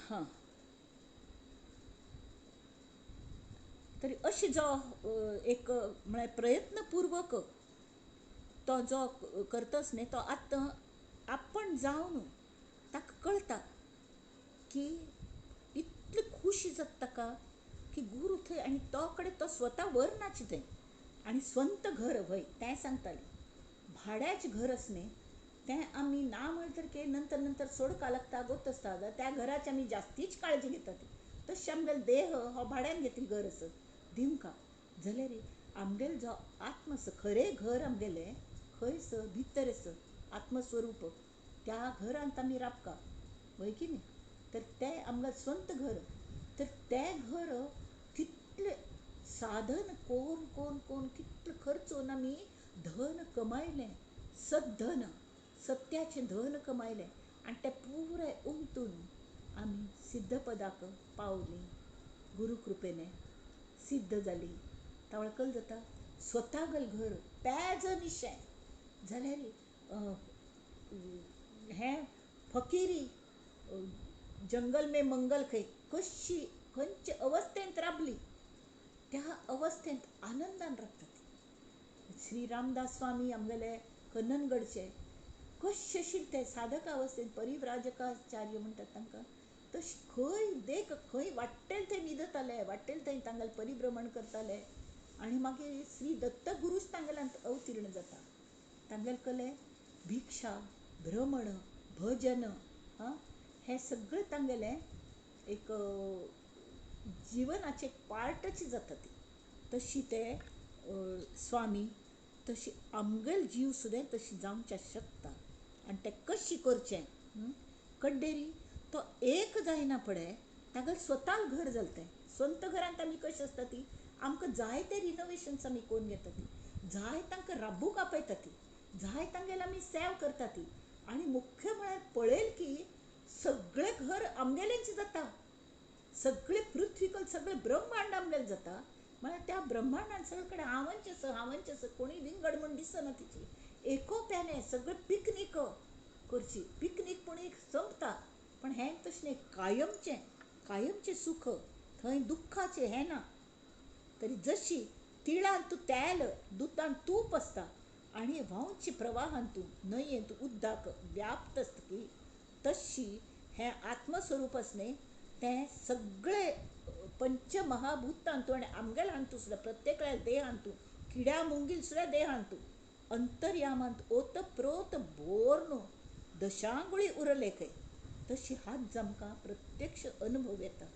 हां तरी अशी जो एक म्हळ्यार प्रयत्नपूर्वक तो जो करतस न्ही तो आतां आपण जावन ताका कळटा की इतली खुशी जाता ताका की गुरू थंय आनी तो कडेन तो स्वता व्हरनाची थंय. आनी स्वंत घर हय तें सांगतालें. भाड्याचें घर आसा न्ही तें आमी ना म्हणटा सारकें नंतर सोडका लागता गत आसता, त्या घराची आमी जास्तीच काळजी घेतात. तशें आमगेलो देह हो भाड्यान घेतिल्लें घर आसत दिमका जाल्यार आमगेलो जो आत्म आसा खरें घर आमगेलें खंय भितर आसा आत्मस्वरूप त्या घरांत आमी राबका वय की न्ही. तर तें आमगेलें स्वंत घर. तर तें घर कितलें साधन कोरून कोरून कोरून कितलें खर्चून आमी धन कमायलें, सद्धन सत्याचें धन कमायलें आनी तें पुराय उमटून आमी सिद्ध पदाक पावलीं. गुरू कृपेने सिद्ध जालीं. तावळे कल जाता स्वतागेलें घर पेज निशें जाल्यार हें फकिरी जंगल में मंगल खंय कशी खंयचे अवस्थेंत राबली त्या अवस्थेंत आनंदान राबता ती. श्री रामदास स्वामी आमगेले कन्ननगडचे कशे आशिल्ले ते साधक अवस्थेंत परिव्राजकाचार्य म्हणटात तांकां तशें खंय देख खंय वाट्टेल थंय न्हिदताले, वाट्टेल थंय तांगेलें परिभ्रमण करताले. आनी मागीर श्री दत्त गुरूच तांगेल्यान अवतीर्ण जाता. तांगेले कले भिक्षा भ्रमण भजन हें सगळें तांगेलें एक जिवनाचें पार्टच जाता ती. तशी ते स्वामी तशी आमगेलो जीव सुद्दां तशी जावचें शकता. आनी तें कशी करचें कड्डेरी तो एक जायना पळय तागेलें स्वताक घर जालें तें. स्वंत घरांत आमी कशी आसता ती आमकां जाय ते रिनोवेशन्स आमी करून घेता ती, जाय तांकां राबूंक आपयता ती, जाय तांगेले आमी सेवा करता ती. आनी मुख्य म्हळ्यार पळयलें की सगळें घर आमगेलेंच जाता. सगळे पृथ्वीकल सगळें ब्रह्मांड आमगेलें जाता. म्हळ्यार त्या ब्रह्मांडान सगळे कडेन हांवच आसा कोणी विंगड म्हूण दिसना तिची. एकोप्याने सगळे पिकनीक करची. पिकनीक पूण एक संपता पण हें तशें न्ही कायमचें सुख थंय दुख्खाचें हें ना. तरी जशी तिळांत तेल दुदांत तूप आसता आनी व्हांवच्या प्रवाहांतून न्हंयेंत उदक व्याप्त आसता की तशी हें आत्मस्वरूप आसा न्ही तें सगळे पंचमहाभुतांतू आनी आमगेल्या हांतू सुद्दां प्रत्येकल्या देहांतू किड्या मुंगील सुद्दां देहांतू अंतर्यामांत ओतप्रोत भोर न्हू दशांगुळी उरले खंय तशी हात आमकां प्रत्यक्ष अनुभव येता.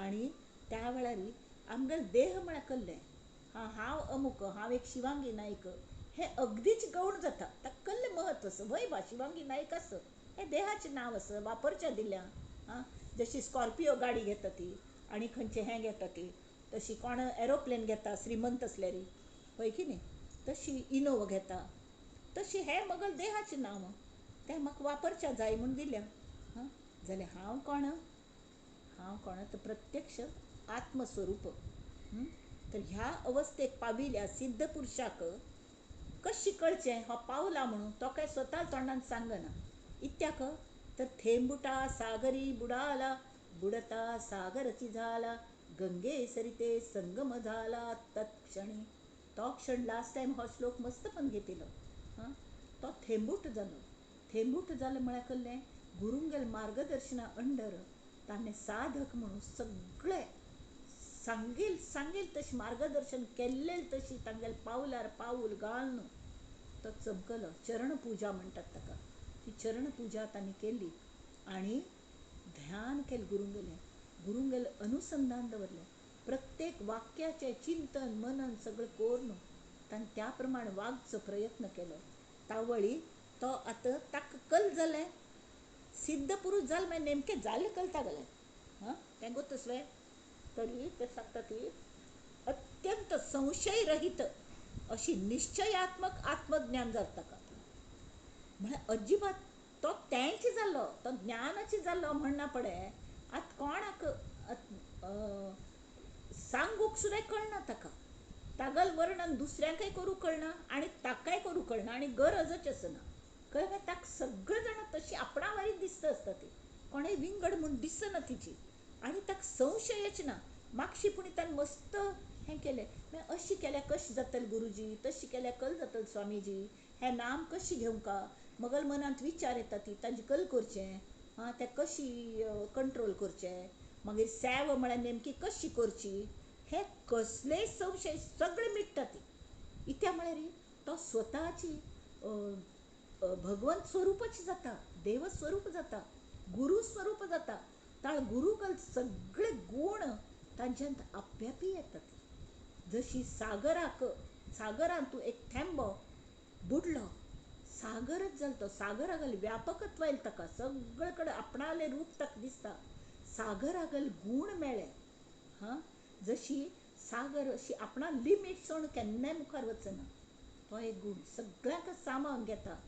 आनी त्या वेळार आमगेलो देह म्हळ्यार कसलें हांव अमूक हांव एक शिवांगी नायक हे अगदीच गौण जाता ताका कसलें महत्व आसा वय भाशिवांगी नायक आस हें देहाचें नांव आसा वापरच्या दिल्या आं जशी स्कॉर्पियो गाडी घेता ती आनी खंयचे हें घेता ती तशी कोण एरोप्लेन घेता श्रीमंत असल्यारी हय की न्ही तशी इनोवा घेता तशी हें मगल देहाचें नांव तें म्हाका वापरच्या जाय म्हूण दिल्या हां जाल्यार हांव कोण तर प्रत्यक्ष आत्मस्वरूप तर ह्या अवस्थेक पाविल्या सिद्ध पुरुषाक कशी कळचें हो पावला म्हणून तो काय स्वता तोंडान सांगना इत्याक तर थेंबुटा सागरी बुडाला बुडता सागरची झाला गंगे सरिते संगम झाला तत्क्षणी तो क्षण लास्ट टायम हो श्लोक मस्त पण घेतिलो हां तो थेंबूट जालो म्हळ्यार कसलें गुरुंगेल मार्गदर्शना अंडर ताणें साधक म्हणून सगळे सांगेल तशी मार्गदर्शन केल्लें तशी तांगेल पावलार पाऊल घालून तो चमकलो चरणपुजा म्हणटात ताका ती चरणपुजा तांणी केली आनी ध्यान केलें गुरुंगेलें अनुसंधान दवरलें प्रत्येक वाक्याचें चिंतन मनन सगळें करून ताणें त्या प्रमाणे वागचो प्रयत्न केलो तावळी तो आतां ताका कल जालें सिद्ध पुरुष जालें मागीर नेमकें जालें कळटा गलें हां तें गोतसलें तरी ते सांगता ती अत्यंत संशय रहित अशी निश्चयात्मक आत्मज्ञान जाता ताका म्हळ्यार अजिबात तो तेंच जाल्लो तो ज्ञानाची जाल्लो म्हणना पडे आतां कोणाक सांगूक सुद्दां कळना ताका तागल वर्णन दुसऱ्यांकय करूं कळना आनी ताकाय करूं कळना आनी गरजच आसना कळ्ळें ताका सगळे जाणां तशी आपणा वारी दिसता आसता ती कोणेय विंगड म्हूण दिसना तिची आनी ताका संशयच ना मागशी पूण ताणें मस्त हें केलें मागीर अशी केल्यार कशें जातलें गुरुजी तशी केल्यार कल जातलें स्वामीजी हें नाम कशी घेवंका मगल मनांत विचार येता ती ताजी कल करचें हां तें कशी कंट्रोल करचें मागीर सेवा म्हळ्यार नेमकी कशी करची हे कसलेय संशय सगळे मिटता ती इत्या म्हळ्यार तो स्वताची भगवंत स्वरूपच जाता देव स्वरूप जाता गुरु स्वरूप जाता ताळ गुरुकल सगळे गुण तांच्यांत आप्यापी येतात जशी सागरांत तूं एक थेंबो बुडलो सागरच जालो तो सागरागल व्यापकत्व येयलें ताका सगळे कडेन आपणालें रूप ताका दिसता सागरागल गूण मेळ्ळे हां जशी सागर अशी आपणा लिमीट सोडून केन्नाय मुखार वचना तो एक गूण सगळ्यांक सामावून घेता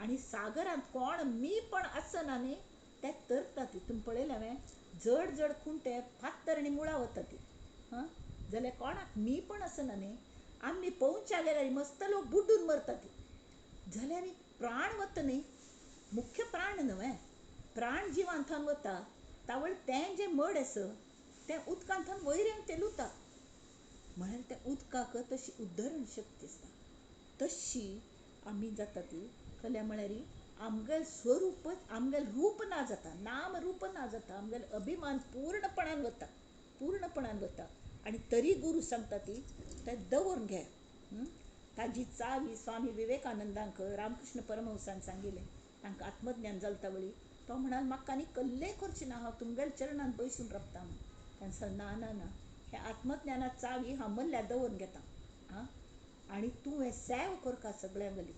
आनी सागरांत कोण मी पण आसना न्ही ते तरता ती तुमी पळयलें हांवें जड जड खुंटे फात्तर आनी मुळां वता ती हां जाल्यार कोणाक मी पण आसना न्ही आमी पोवच्या गेल्यार मस्त लोक बुड्डून मरता ती जाल्यार प्राण वता न्ही मुख्य प्राण न्हय प्राण जिवांथान वता तावळ तें जें मड आसा तें उदकांतल्यान वयऱ्यांक तेलुता म्हळ्यार त्या उदकाक तशी उद्धरण शक्ती आसता तशी आमी जाता ती कल्या म्हळ्यार आमगेल स्वरूपच आमगेल रूप ना जाता नाम रूप ना जाता आमगेल अभिमान पूर्णपणान वता आनी तरी गुरू सांगता ती तें दवरून घे ताजी चावी स्वामी विवेकानंदांक रामकृष्ण परमहंसान सांगिल्लें तांकां आत्मज्ञान जालता वळी तो म्हणाल म्हाका आनी कसलेंय करचें ना हांव तुमगेल चरणांत बसून रावता म्हूण ताणें सांगलें ना हे आत्मज्ञानाची चावी हांव मल्ल्यार दवरून घेता आं आनी तूं हें सेव करता सगळ्यां गली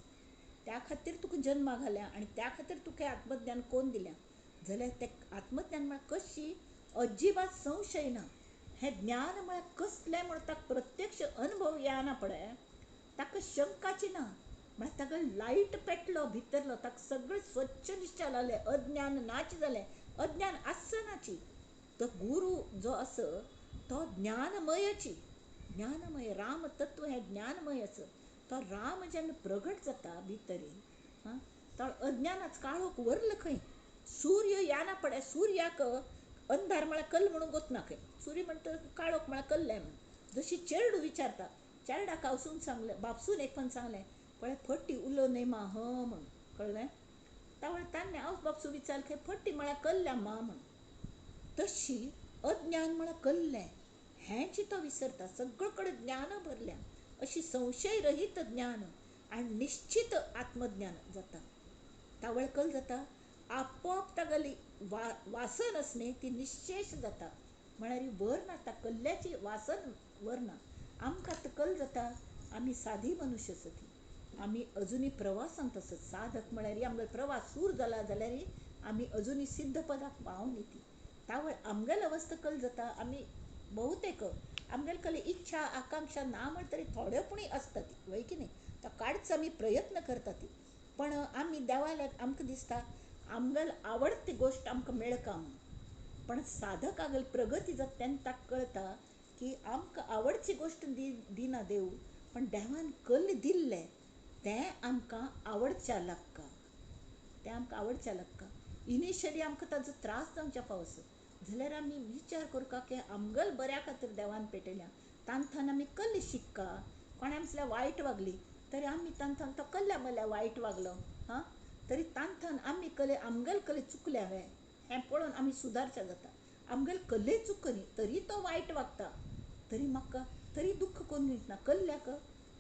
त्या खातीर तुका जन्मा घाल्या आनी त्या खातीर तुका आत्मज्ञान कोण दिल्या जाल्यार तें आत्मज्ञान म्हळ्यार कशी अजिबात संशय ना हें ज्ञान म्हळ्यार कसलें म्हण ताका प्रत्यक्ष अनुभव येना पळय ताका शंकाची ना म्हळ्यार ताका लायट पेटलो भितरलो ताका सगळें स्वच्छ दिसचे लागलें अज्ञान नाच जालें अज्ञान आसनाची तो गुरू जो आसा तो ज्ञानमय राम तत्व हें ज्ञानमय आसा तो राम जेन्ना प्रगट जाता भितरी हां तो अज्ञानाचो काळोख व्हरलो खंय सूर्य येना पडे सूर्याक अंधार म्हळ्यार कल्ल म्हणून गोतना खंय सूर्य म्हणटा काळोख म्हळ्यार कल्लें म्हणून जशी चेडूं विचारता चेडूक हांसून सांगलें बापसून एक पण सांगलें पळय फट्टी उलो नेमा हं म्हण कळ्ळें तावळ ताणें हांव बापसू विचारलें खंय फट्टी म्हळ्यार कल्ल्या मा म्हण तशी अज्ञान म्हळ्यार कल्लें हें चितो विसरता सगळे कडेन ज्ञान भरल्या अशी संशय रहीत ज्ञान आनी निश्चित आत्मज्ञान जाता तावळ कल जाता आपोआप तागेली वासन आसा न्ही ती निश्चेश जाता म्हळ्यार व्हरना ता कल्ल्याची वासन व्हरना आमकां आतां कल जाता आमी सादी मनुश्य आसा ती आमी अजुनी प्रवासांत आसत. साधक म्हळ्यार आमगेलो प्रवास सूर जाला जाल्यार आमी अजुनी सिद्ध पदाक पावूंक ती. तावळ आमगेलो अवस्था कल जाता. आमी बहुतेक आमगेले कले इच्छा आकांक्षा ना म्हण तरी थोड्यो पूण आसता ती, वय की न्ही. तो काडच आमी प्रयत्न करता ती. पण आमी देवाल्याक आमकां दिसता आमगेल आवडटी गोश्ट आमकां मेळका म्हणून. पण साधक आगल प्रगती जाता तेन्ना ताका कळटा की आमकां आवडची गोश्ट दिना देव, पण देवान कल्ल दिल्लें तें आमकां आवडच्या लागता. तें आमकां आवडच्या लागता. इनिशियली आमकां ताजो त्रास जावच्या फावस जाल्यार आमी विचार करता की आमगेल बऱ्या खातीर देवान पेटयल्या. तांथान आमी कल्ले शिकता. कोणें आमच्या वायट वागली तरी आमी तांथान तो कल्ल्या मल्ल्या वायट वागलो. हां, तरी तांथान आमी कले आमगेल कले चुकले हांवें हें पळोवन आमी सुदारचे जाता. आमगेल कल्ले चुकनी तरी तो वायट वागता, तरी म्हाका तरी दुख्ख कोण घेयना कल्ल्याक.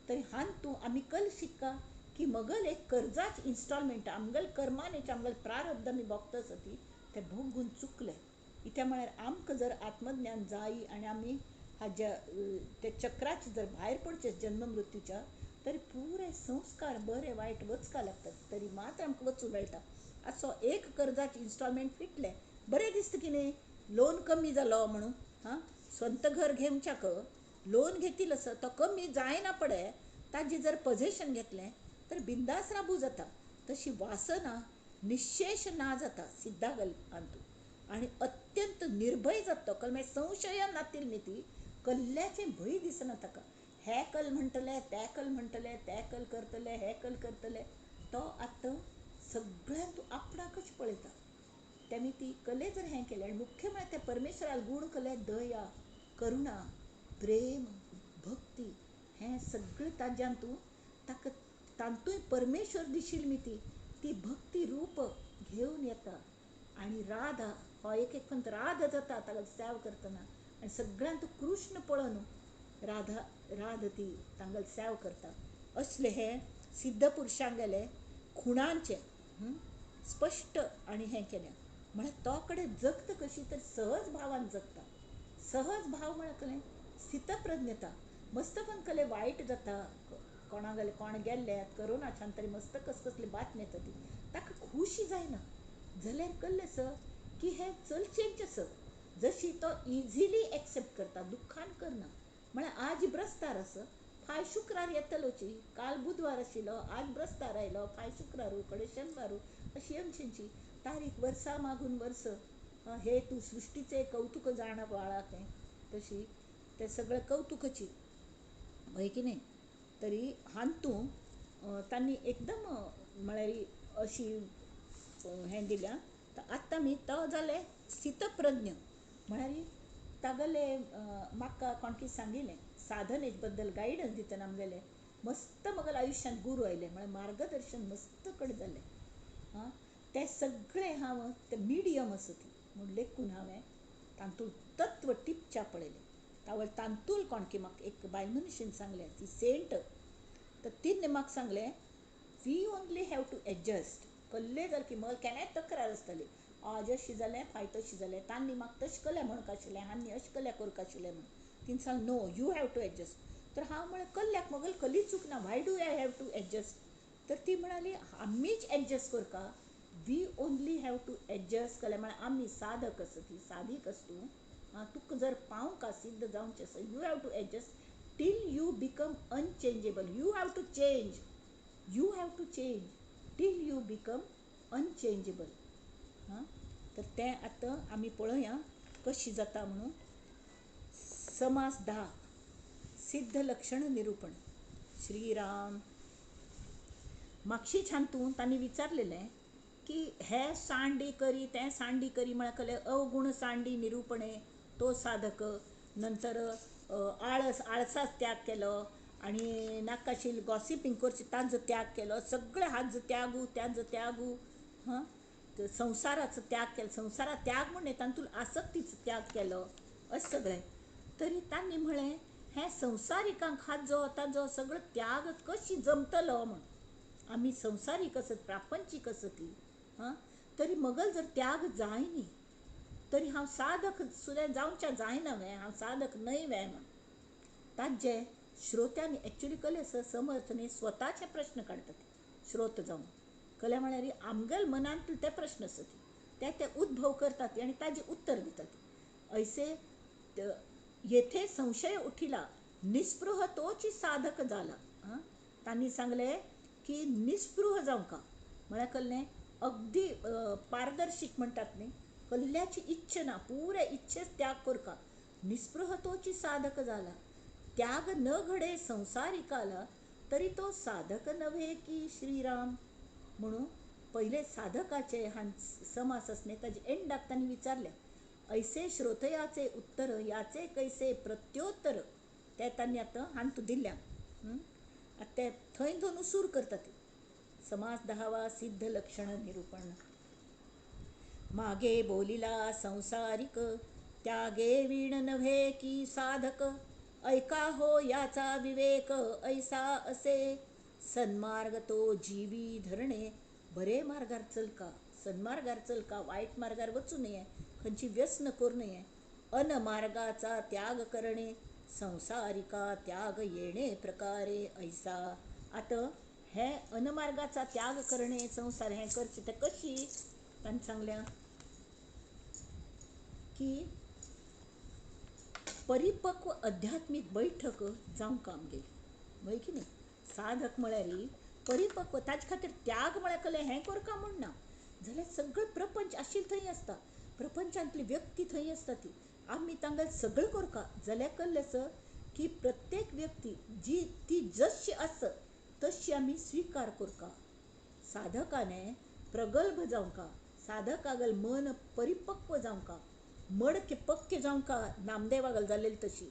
तरी हांतू आमी कल शिकता की मगल एक कर्जाच इन्स्टॉलमेंट आमगेल कर्मानेच आमगेल प्रारब्ध आमी भोगता ती ते भोगून चुकले. कित्या म्हळ्यार आमकां जर आत्मज्ञान जायी आनी आमी हाज्या ते चक्राचे जर भायर पडचे जन्म मृत्यूच्या, तरी पुरे संस्कार बरे वायट वचका लागतात. तरी मात आमकां वचूं मेळटा. असो एक कर्जाचे इन्स्टॉलमेंट फिटले बरें दिसता की न्ही. लोन कमी जालो म्हणून. हां, स्वंत घर घेवच्याक लोन घेतिल्लो आसा तो कमी जायना पडे. ताजें जर पोजेशन घेतलें तर बिंदास राबू जाता. तशी वासना निशेश ना जाता सिद्धागल हांतू. आनी अत्यंत निर्भय जाता तो. कल संशय नातील न्ही ती. कल्ल्याचें भंय दिसना ताका. हे कल म्हणटले, ते कल म्हणटले, ते कल करतले, हे कल करतले. तो आतां सगळ्यांक तूं आपणाकच पळयता. तेमी ती कले जर हें केलें आनी मुख्य म्हळ्यार ते परमेश्वराल गूण कले दया, करुणा, प्रेम, भक्ती हें सगळें ताज्यान तूं ताका तांतूय परमेश्वर दिशिल्ली मी ती भक्ती रूप घेवन येता. आनी राधा हो एक पंत राधा जाता ताका सेवा करतना. आनी सगळ्यांत कृष्ण पळोवन राधा ती तांगेल सेवा करता. असले हे सिद्ध पुरुशांगेले खुणांचे स्पश्ट आनी हें केलें. म्हळ्यार तो कडेन जगता कशी तर सहज भावान जगता. सहज भाव म्हळ्यार कलें स्थितप्रज्ञता. मस्त पण कले वायट जाता, कोणागेले कोण गेल्ले करोनाच्यान तरी मस्त कसली बातमी येता ती ताका खुशी जायना जाल्यार कल्लें स की हें चलचेंच आस. जशी तो इजिली एक्सेप्ट करता, दुख्खान करना. म्हळ्यार आज ब्रस्तार आस, फाय शुक्रार येतलोची. काल बुधवार आशिल्लो, आज ब्रस्तार आयलो, फाय शुक्रारू कडे शेनवारू, अशी आमची तारीख वर्सा मागून वर्स. हे तूं सृश्टीचे कौतुक जाण बाळा तें तशी ते सगळें कौतुकाची वय की न्ही. तरी हांतू तांणी एकदम म्हळ्यार अशी हें दिल्या. आतां मी तो जालें स्थितप्रज्ञ. म्हळ्यार तागेले म्हाका कोण कितें सांगिल्लें साधनेचे बद्दल गायडन्स दितना आमगेले मस्त म्हगेल्या आयुश्यांत गुरू आयले. म्हळ्यार मार्गदर्शन मस्त कडेन जालें. हां, ते सगळें हांव ते मिडियम आसा ती म्हूण लेखून हांवें तांतूंत तत्व टिपच्या पळयलें. तावळ तांतूल कोण की म्हाका एक बायल मनशेन सांगलें, ती सेंट. तर तिणें म्हाका सांगलें we only have to adjust. कसलें जालें की म्हळ्यार केन्नाय तक्रार आसताली, आज अशें जालें फायट तशें जालें. तांणी म्हाका तशें कलें म्हणूंक आशिल्लें, आनी अशें कलें करूंक आशिल्लें म्हूण. तिणें सांगलें no you have to adjust. तर हांव म्हळें कल्ल्याक म्हगेली कली चुकना, why do I have to adjust. तर ती म्हणाली आमीच एडजस्ट करता. We only have to adjust कलें म्हळ्यार आमी साधक आसा ती साधीक आसा तूं. तुका जर पावूंक सिद्ध जावचें आसा you have to adjust till you become unchangeable. You have to change. You have to change till you become unchangeable. हां, तर तें आतां आमी पळोवया कशी जाता म्हणून. समास 10 सिद्ध लक्षण निरूपण. श्रीराम. मागशींच हांतून तांणी विचारलेलें की हे सांडी करी तें सांडी करी म्हळ्यार कलें अवगुण सांडी निरूपणे तो साधक. नंतर आळसाच त्याग केलो आनी नाकाशिल्ली गॉसिपींग करची तांचो त्याग केलो. सगळें हाजो त्यागू. हां, संवसाराचो त्याग केलो. संवसारा त्याग म्हणून तांतून आसक्तीचो त्याग केलो अशें सगळें. तरी तांणी म्हळें हें संवसारिकांक हाजो ताजो सगळो त्याग कशी जमतलो म्हूण. आमी संवसारीक आसत, प्रापंचीक आसत ती. हां, तरी मगल जर त्याग जायनी तरी हांव साधक सुद्दां जावचें जायना. हांव साधक न्हय म्हूण ताजें श्रोत्यांनी ॲक्च्युली कले समर्थने स्वताचे प्रश्न काढतात श्रोत जाऊन कल्या म्हळ्यार आमगेल मनांतले ते प्रश्न आसत ते उद्भव करतात आणि ताजी उत्तर दितात ऐसे येथे संशय उठिला निस्पृह तोची साधक झाला त्यांनी सांगले की निस्पृह जाऊ का मला कळले अगदी पारदर्शिक म्हणतात नाही कल्ल्याची इच्छा ना पुऱ्या इच्छेस त्याग कर का निस्पृहतोची साधक झाला त्याग न घडे संसारिकाला तरी तो साधक नव्हे की श्रीराम म्हणून पहिले साधकाचे हा समास असणे त्याचे एंड त्यांनी विचारले ऐसे श्रोतयाचे उत्तर याचे कैसे प्रत्योत्तर ते त्यांनी आता हांतू दिल्या ते थंय दोन सूर करतात समास 10 सिद्ध लक्षण निरूपण मागे बोलिला संसारिक त्यागे वीण नव्हे की साधक ऐका हो याचा विवेक ऐसा असे सन्मार्ग तो जीवी धरणे बरे मार्गार चल का सन्मार्गार चल का वाईट मार्गार वचू नये खंयची व्यसन करू नये अनमार्गाचा त्याग करणे संसारिका त्याग येणे प्रकारे ऐसा आता हे अनमार्गाचा त्याग करणे संसार हे करचे ते कशी त्यांनी सांगल्या की परिपक्व आध्यात्मिक बैठक जावं काम गेली वय की नाही साधक म्हळ्यार परिपक्व ताजे खातीर त्याग म्हळ्यार कले हें कर का म्हणना जाल्यार सगळं प्रपंच आशिल्ली थंय आसता प्रपंचांतली व्यक्ती थंय आसता ती आमी तांगेल सगळं करका जाल्यार कळ्ळें की प्रत्येक व्यक्ती जी ती जशी आसत तशी आमी स्वीकार करका साधकाने प्रगल्भ जावंका साधकागल मन परिपक्व जावंका मडके पक्के जावंका नामदेवागल जालेली तशी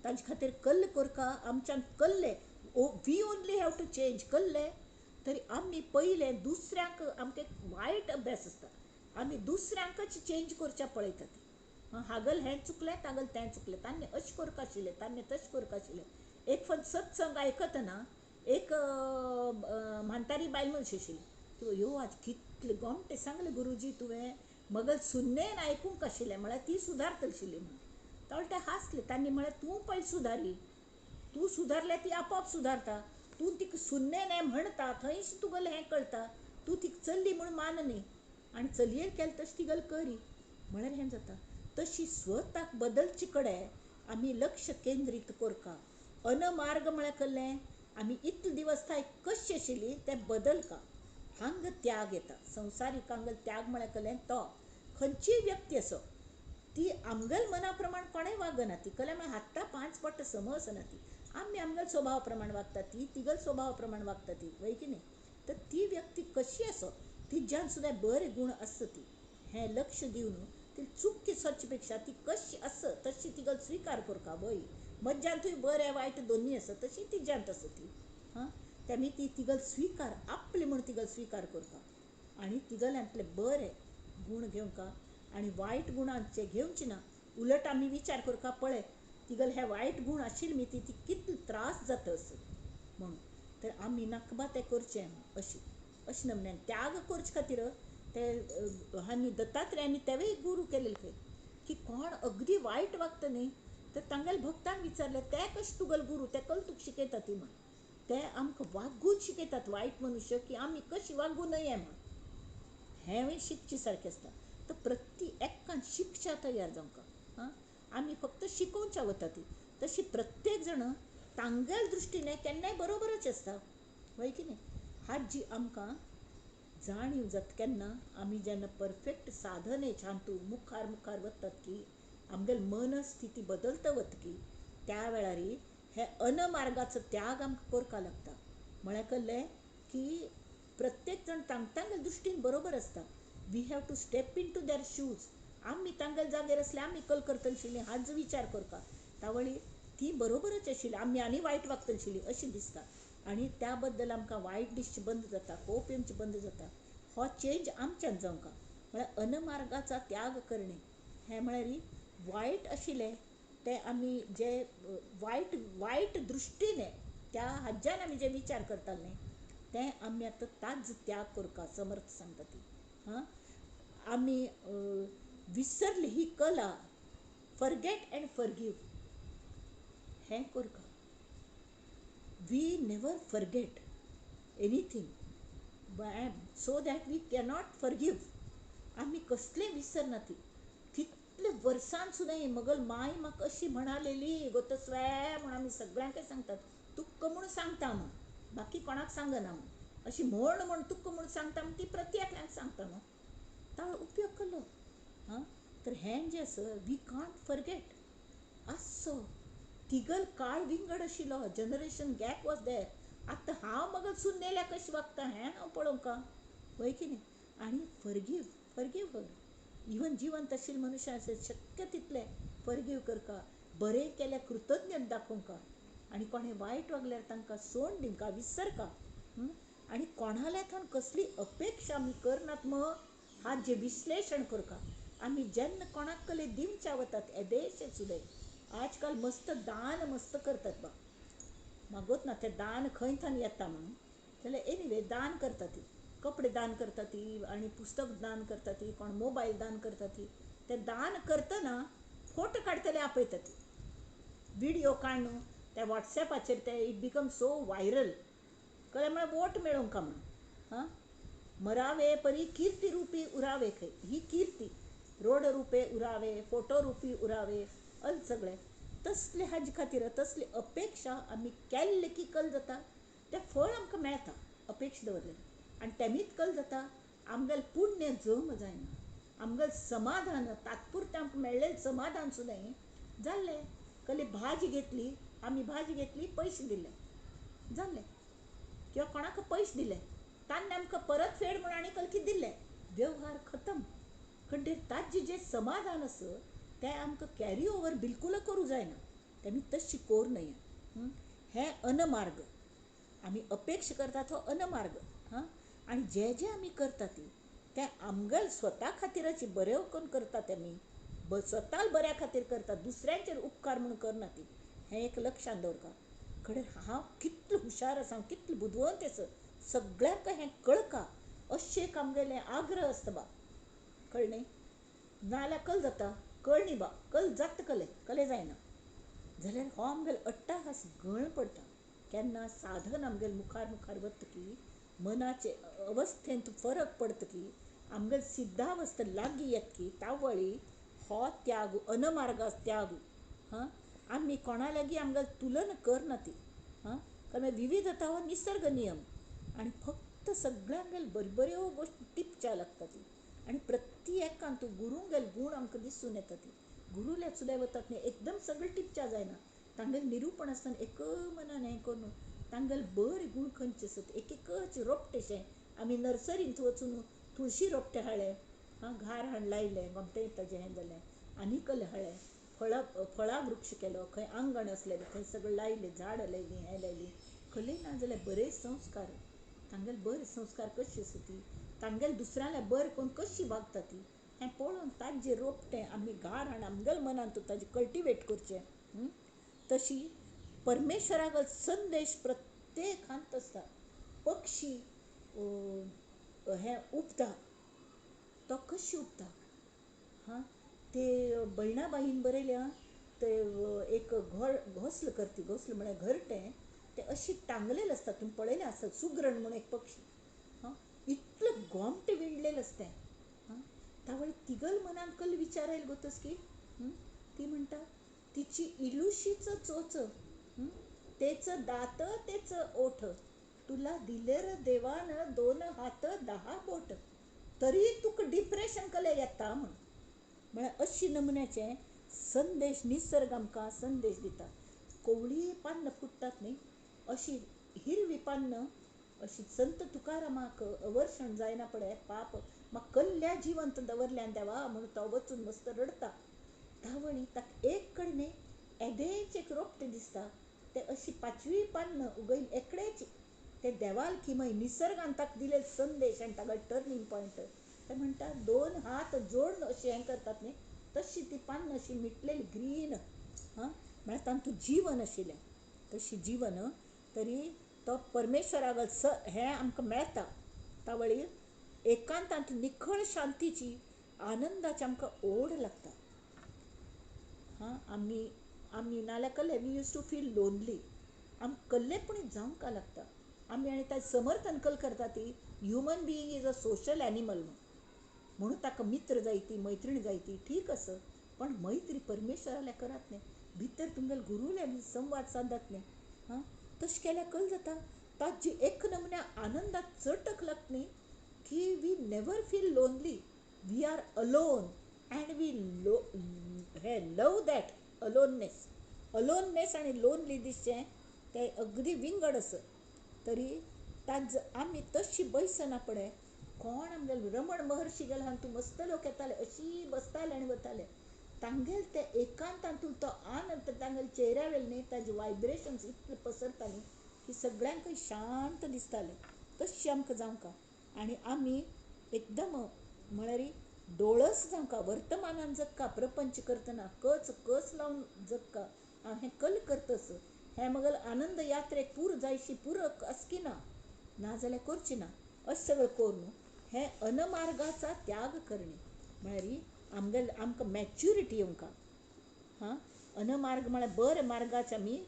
ताजे खातीर कल्ल करका आमच्यान कल्ले we only have to change कल्ले तरी आमी पयले दुसऱ्यांक आमकां वायट अभ्यास आसता आमी दुसऱ्यांकच चेंज करच्या पळयतात हागल हें चुकलें तागल तें चुकलें तांणी अशें करका आशिल्लें तांणी तशें करका आशिल्लें एक फावट सत्संग आयकतना एक म्हातारी बायल म्हणशी आशिल्ली ह्यो आज कितले गोमटे सांगले गुरुजी तुवें मगल सुन्नेन आयकूंक आशिल्लें म्हळ्यार ती सुदारतली आशिल्ली म्हणून तर ते हांसले तांणी म्हळ्यार तूं पयलीं सुदारी तूं सुदारल्यार ती आपोआप सुदारता तूं तिका सुन्नेन हें म्हणटा थंयच तुगेलें हें कळटा तूं तिका चल्ली म्हूण मान न्ही आनी चलयेर केलें तशें तिगेलें करी म्हळ्यार हें जाता तशी स्वताक बदलचे कडेन आमी लक्ष केंद्रीत करका अनमार्ग म्हळ्यार कळ्ळें आमी इतले दिवस थंय कशी आशिल्ली तें बदलका हांग त्याग येता संवसारीकांग त्याग म्हळ्यार कळ्ळें तो खंयचीय व्यक्ती आसो ती आमगेल मना प्रमाण कोणें वागना ती कळ्ळें म्हळ्यार हात्ता 5 पट्ट सम आसना ती आमी आमगेल स्वभावा प्रमाण वागता ती तिगेल स्वभावा प्रमाण वागता ती वय की न्ही तर ती व्यक्ती कशी आसो तिच्यान सुद्दां बरे गूण आसता ती हें लक्ष दिवन ती चुकी सोदचे पेक्षा ती कशी आसा तशी तिगेल स्विकार करता वय मज्जान तुवें बरें वायट दोनी आसा तशी तिज्यांत आसा ती तेमी ती तिगेल स्विकार आपले म्हूण तिगेल स्विकार करता आनी तिगेल्यांतले बरे गूण घेवंका आनी वायट गुणांचे घेवचे ना उलट आमी विचार करता पळय तिगेल हे वायट गूण आशिल्ले मी ती कितले त्रास जाता आसत म्हणून तर आमी नाकबा तें करचें अशें नमन्यान त्याग करचे खातीर ते हांणी दत्तात्रेयांनी तेवेय गुरू केलेले खंय की कोण अगदी वायट वागता न्ही तर तांगेल भक्तांक विचारलें ते कशें तुगेल गुरू ते कल तुका शिकयता ती म्हण ते आमकां वागून शिकयतात वायट मनुश्य की आमी कशी वागूं नये म्हण हेंवूय शिकचे सारकें आसता तर प्रत्येकान शिक्षा तयार जावंका आमी फक्त शिकोवच्या वता ती तशी प्रत्येक जण तांगेल दृश्टीने केन्नाय बरोबरच आसता वय की न्ही हाच जी आमकां जाणीव जाता केन्ना आमी जेन्ना परफेक्ट साधनेच हांतू मुखार मुखार वतात की आमगेल मनस्थिती बदलता वतकी त्या वेळार हे अनमार्गाचो त्याग आमकां करपा लागता म्हळ्यार कळ्ळें की प्रत्येक जण तांगेल दृश्टीन बरोबर आसता we have to step into their shoes आमी तांगेल जाग्यार आसले आमी कल करतली आशिल्ली हाचो विचार करता तावळी ती बरोबरच आशिल्ली आमी आनी वायट वागतली आशिल्ली अशें दिसता आनी त्या बद्दल आमकां वायट दिसचें बंद जाता कोप येवचें बंद जाता हो चेंज आमच्यान जावंका म्हळ्यार अनमार्गाचा त्याग करणे हें म्हळ्यार वायट आशिल्लें ते आमी जे वायट दृश्टीने त्या हाज्यान आमी जे विचार करताले न्ही तें आमी आतां ताच त्याग करता समर्थ सांगता ती आमी विसरली ही कला फॉरगेट एंड फॉरगिव हें करता we never forget anything, so that we cannot forgive. आम्ही कसले विसरना ती. कितले वर्सान सुद्दां ही मगल माय म्हाका अशी म्हणालेली गो स्वे म्हण आमी सगळ्यांक सांगतात. तुक्क म्हूण सांगता म्हूण, बाकी कोणाक सांगना म्हूण, अशी म्हण तुक्क म्हूण सांगता म्हूण ती प्रती एकल्याक सांगता न्हू. ताळ उपयोग केलो. हां, तर हें जें आसा वी कांट फॉरगेट. आसो तिगल काळ विंगड आशिल्लो, जनरेशन गॅप वॉज देर. आतां हांव मगल सुन्नेल्या कशी वागता हें हांव पळोवंका, वय की न्ही. आनी फॉरगिव फॉरगिव हर. इवन जिवंत आशिल्ले मनशां शक्य तितले फॉरगिव करका, बरें केल्या कृतज्ञता दाखोवंका, आनी कोणें वायट वागल्यार तांकां सोड दिवंका, विसरका. आनी कोणाल्या थंय कसली अपेक्षा आमी करनात मग हाचें विश्लेशण करका. आमी जेन्ना कोणाक कले दिवच्या वतात येदेशे सुद्दां, आजकाल मस्त दान मस्त करतात बा. मागोत ना तें दान खंय थान येता म्हणून. जाल्यार एनिवे दान करता ती, कपडे दान करता ती, आनी पुस्तक दान करता ती, कोण मोबायल दान करता ती. तें दान करतना फोटो काडटले आपयता ती, विडियो काडून त्या वॉट्सॅपाचेर ते इट बिकम सो वायरल. कळ्ळें म्हळ्यार वोट मेळोवंका म्हणून. हां, मरावे परी कीर्ती रूपी उरावे खंय. ही कीर्ती रोड रुपे उरावे, फोटो रुपी उरावे, अल सगळें तसले हाजे खातीर तसली अपेक्षा आमी केल्ले की कल जाता तें फळ आमकां मेळटा अपेक्षा दवरलें. आनी तेमीच कल जाता आमगेलें पुण्य जम जायना, आमगेलें समाधान तात्पुरतें आमकां मेळ्ळेलें समाधान सुद्दां जाल्लें. कली भाजी घेतली, आमी भाजी घेतली, पयशे दिले जाल्लें. किंवा कोणाक पयशे दिले, ताणें आमकां परत फेड म्हणून आनी कल कितें दिलें, वेव्हार खतम. खंय ताजें जें समाधान आसा तें आमकां कॅरी ओवर बिलकुल करूं जायना. तेमी तशी कोर नये. हें अनमार्ग आमी अपेक्षा करता तो अनमार्ग. हां, आनी जें आमी करता तें आमगेल स्वता खातीरच बरें करून करता. तेमी स्वता बऱ्या खातीर करता, दुसऱ्यांचेर उपकार म्हणून करना ती. हें एक लक्षांत दवरता. खरें हांव कितलो हुशार आसा, हांव कितलो बुदवंत आसा, सगळ्यांक हें कळका अशें एक आमगेलें आग्रह आसता बा. कळ्ळें न्ही. नाल्यार कल जाता कळ्ळी बा, कल जाता कले जायना जाल्यार हो आमगेलो अट्टाहास गळ पडटा. केन्ना साधन आमगेलें मुखार मुखार वतकी, मनाचे अवस्थेंत फरक पडतकी, आमगेल सिद्धावस्था लागीं येतकी, तावळी हो त्याग अनमार्गास त्याग. हां, आमी कोणा लागीं आमगेली तुलना करना ती. हां, कारण विविधता हो निसर्ग नियम, आनी फक्त सगळ्यांगेल बऱ्यो गोश्टी टिपच्या लागता ती. आनी प्रत्येकान तूं गुरूंगेल गूण आमकां दिसून येता ती. गुरुले सुद्दां वतात न्ही एकदम सगळें टिपच्या जायना. तांगेलें निरूपण आसतना एक मनान हें करून तांगेले बरे गूण खंयचे आसात एक रोपटेशें. आमी नर्सरींत वचून तुळशी रोपटें हाडलें, हां, घार हाडून लायलें, गोमटें ताजें हें जालें, आनी कलें हाडलें, फळां वृक्ष केलो, खंय आंगण आसलेलें थंय सगळें लायलें, झाडां लायलीं, हें लायलीं. खलें ना जाल्यार बरे संस्कार, तांगेले बरे संस्कार कशी आसा ती, तांगेले दुसऱ्याल्या बरें करून कशी वागता ती, हें पळोवन ताजें रोपटें आमी घार हाडून आमगेल्या मनान ताजें कल्टिवेट करचें. तशी परमेश्वराक संदेश प्रत्येकांत आसता. पक्षी हें उपता, तो कशी उपता. हां, ते बहिणाबाईन बरयल्या ते एक घोंसलो करती, घोंसलो म्हळ्यार घरटें, ते अशी टांगलेलें आसता. तुमी पळयलें आसता सुगरण म्हणून एक पक्षी. हां, इतलें गोमटें विणलेलें आसता. हां, तावळी तिगल मनान कल विचार आयलो गोतस की ती म्हणटा तिची इलुशीचं चोच, तेचं दात तेचं ओठ, तुला दिले र देवानं 2 हात 10 बोट, तरी तुका डिप्रेशन कले येता म्हण. म्हळ्यार अशी नमुन्याचे संदेश निसर्ग आमकां संदेश दिता. कोवळी पान्न फुटतात न्ही, अशी हिरवी पान्न अशी संत तुकारामाक अवर्षण जायना पळय पाप, म्हाका कल्ल्या जिवंत दवरल्यान देवा म्हणून तो वचून मस्त रडता. तावळी ताका एक कडेन येदेच एक रोपटें दिसता, ते अशी 5वी पान्न उगयली एकडेच. ते देवाल किमय निसर्गान ताका दिलेले संदेश आनी ताका टर्निंग पॉयंट. ते म्हणटा 2 हात जोडून अशी हें करतात न्ही, तशी ती पान्न अशी मिटलेली ग्रीन. हां, म्हळ्यार तांतूं जीवन आशिल्लें. तशी जीवन तरी तो परमेश्वराक हें आमकां मेळटा. तावळी एकांतांत निखळ शांतीची आनंदाची आमकां ओड लागता. हां, आमी नाल्यार कल्ले we use to feel lonely. आम कल्लेपणी जावंक का लागता. आमी आनी ताजें समर्थन कल करता ती human being is a social animal म्हणून ताका मित्र जाय ती मैत्रीण जाय ती ठीक आसा. पण मैत्री परमेश्वराल्या करात न्ही, भितर तुमगेले गुरुल्या बी संवाद साधत न्ही. हां, तशें केल्यार कल जाता. ताजी एक नमन्या आनंदात चटक लागता न्ही की we never feel lonely. We are alone and we have love that aloneness आणि लोनली दिसचें ते अगदी विंगड आसा. तरी ताज आमी तशी बैसना पळय. कोण आमगेले रमण महर्षी गेले हांगा तूं मस्त लोक येताले अशी बसताले आनी वताले. तांगेल ते एकांतांतून तो आनंद तांगेले चेहऱ्या वेल न्ही ताजे वायब्रेशन्स इतले पसरताली की सगळ्यांक शांत दिसताले. तशी आमकां जावंका आनी आमी एकदम म्हळ्यार डोळस जावंका वर्तमानान जगका. प्रपंच करतना कस लावन जगका. हांव हें कल करतस हें म्हगेलो आनंद यात्रेक पूर जायशी पुरक आसकी ना नाजाल्यार करची ना अशें सगळें कोर न्हू. हें अनमार्गाचा त्याग करणे म्हळ्यार आमकां मॅच्युरिटी येवंका. हां, अनमार्ग म्हळ्यार बरे मार्गाचे आमी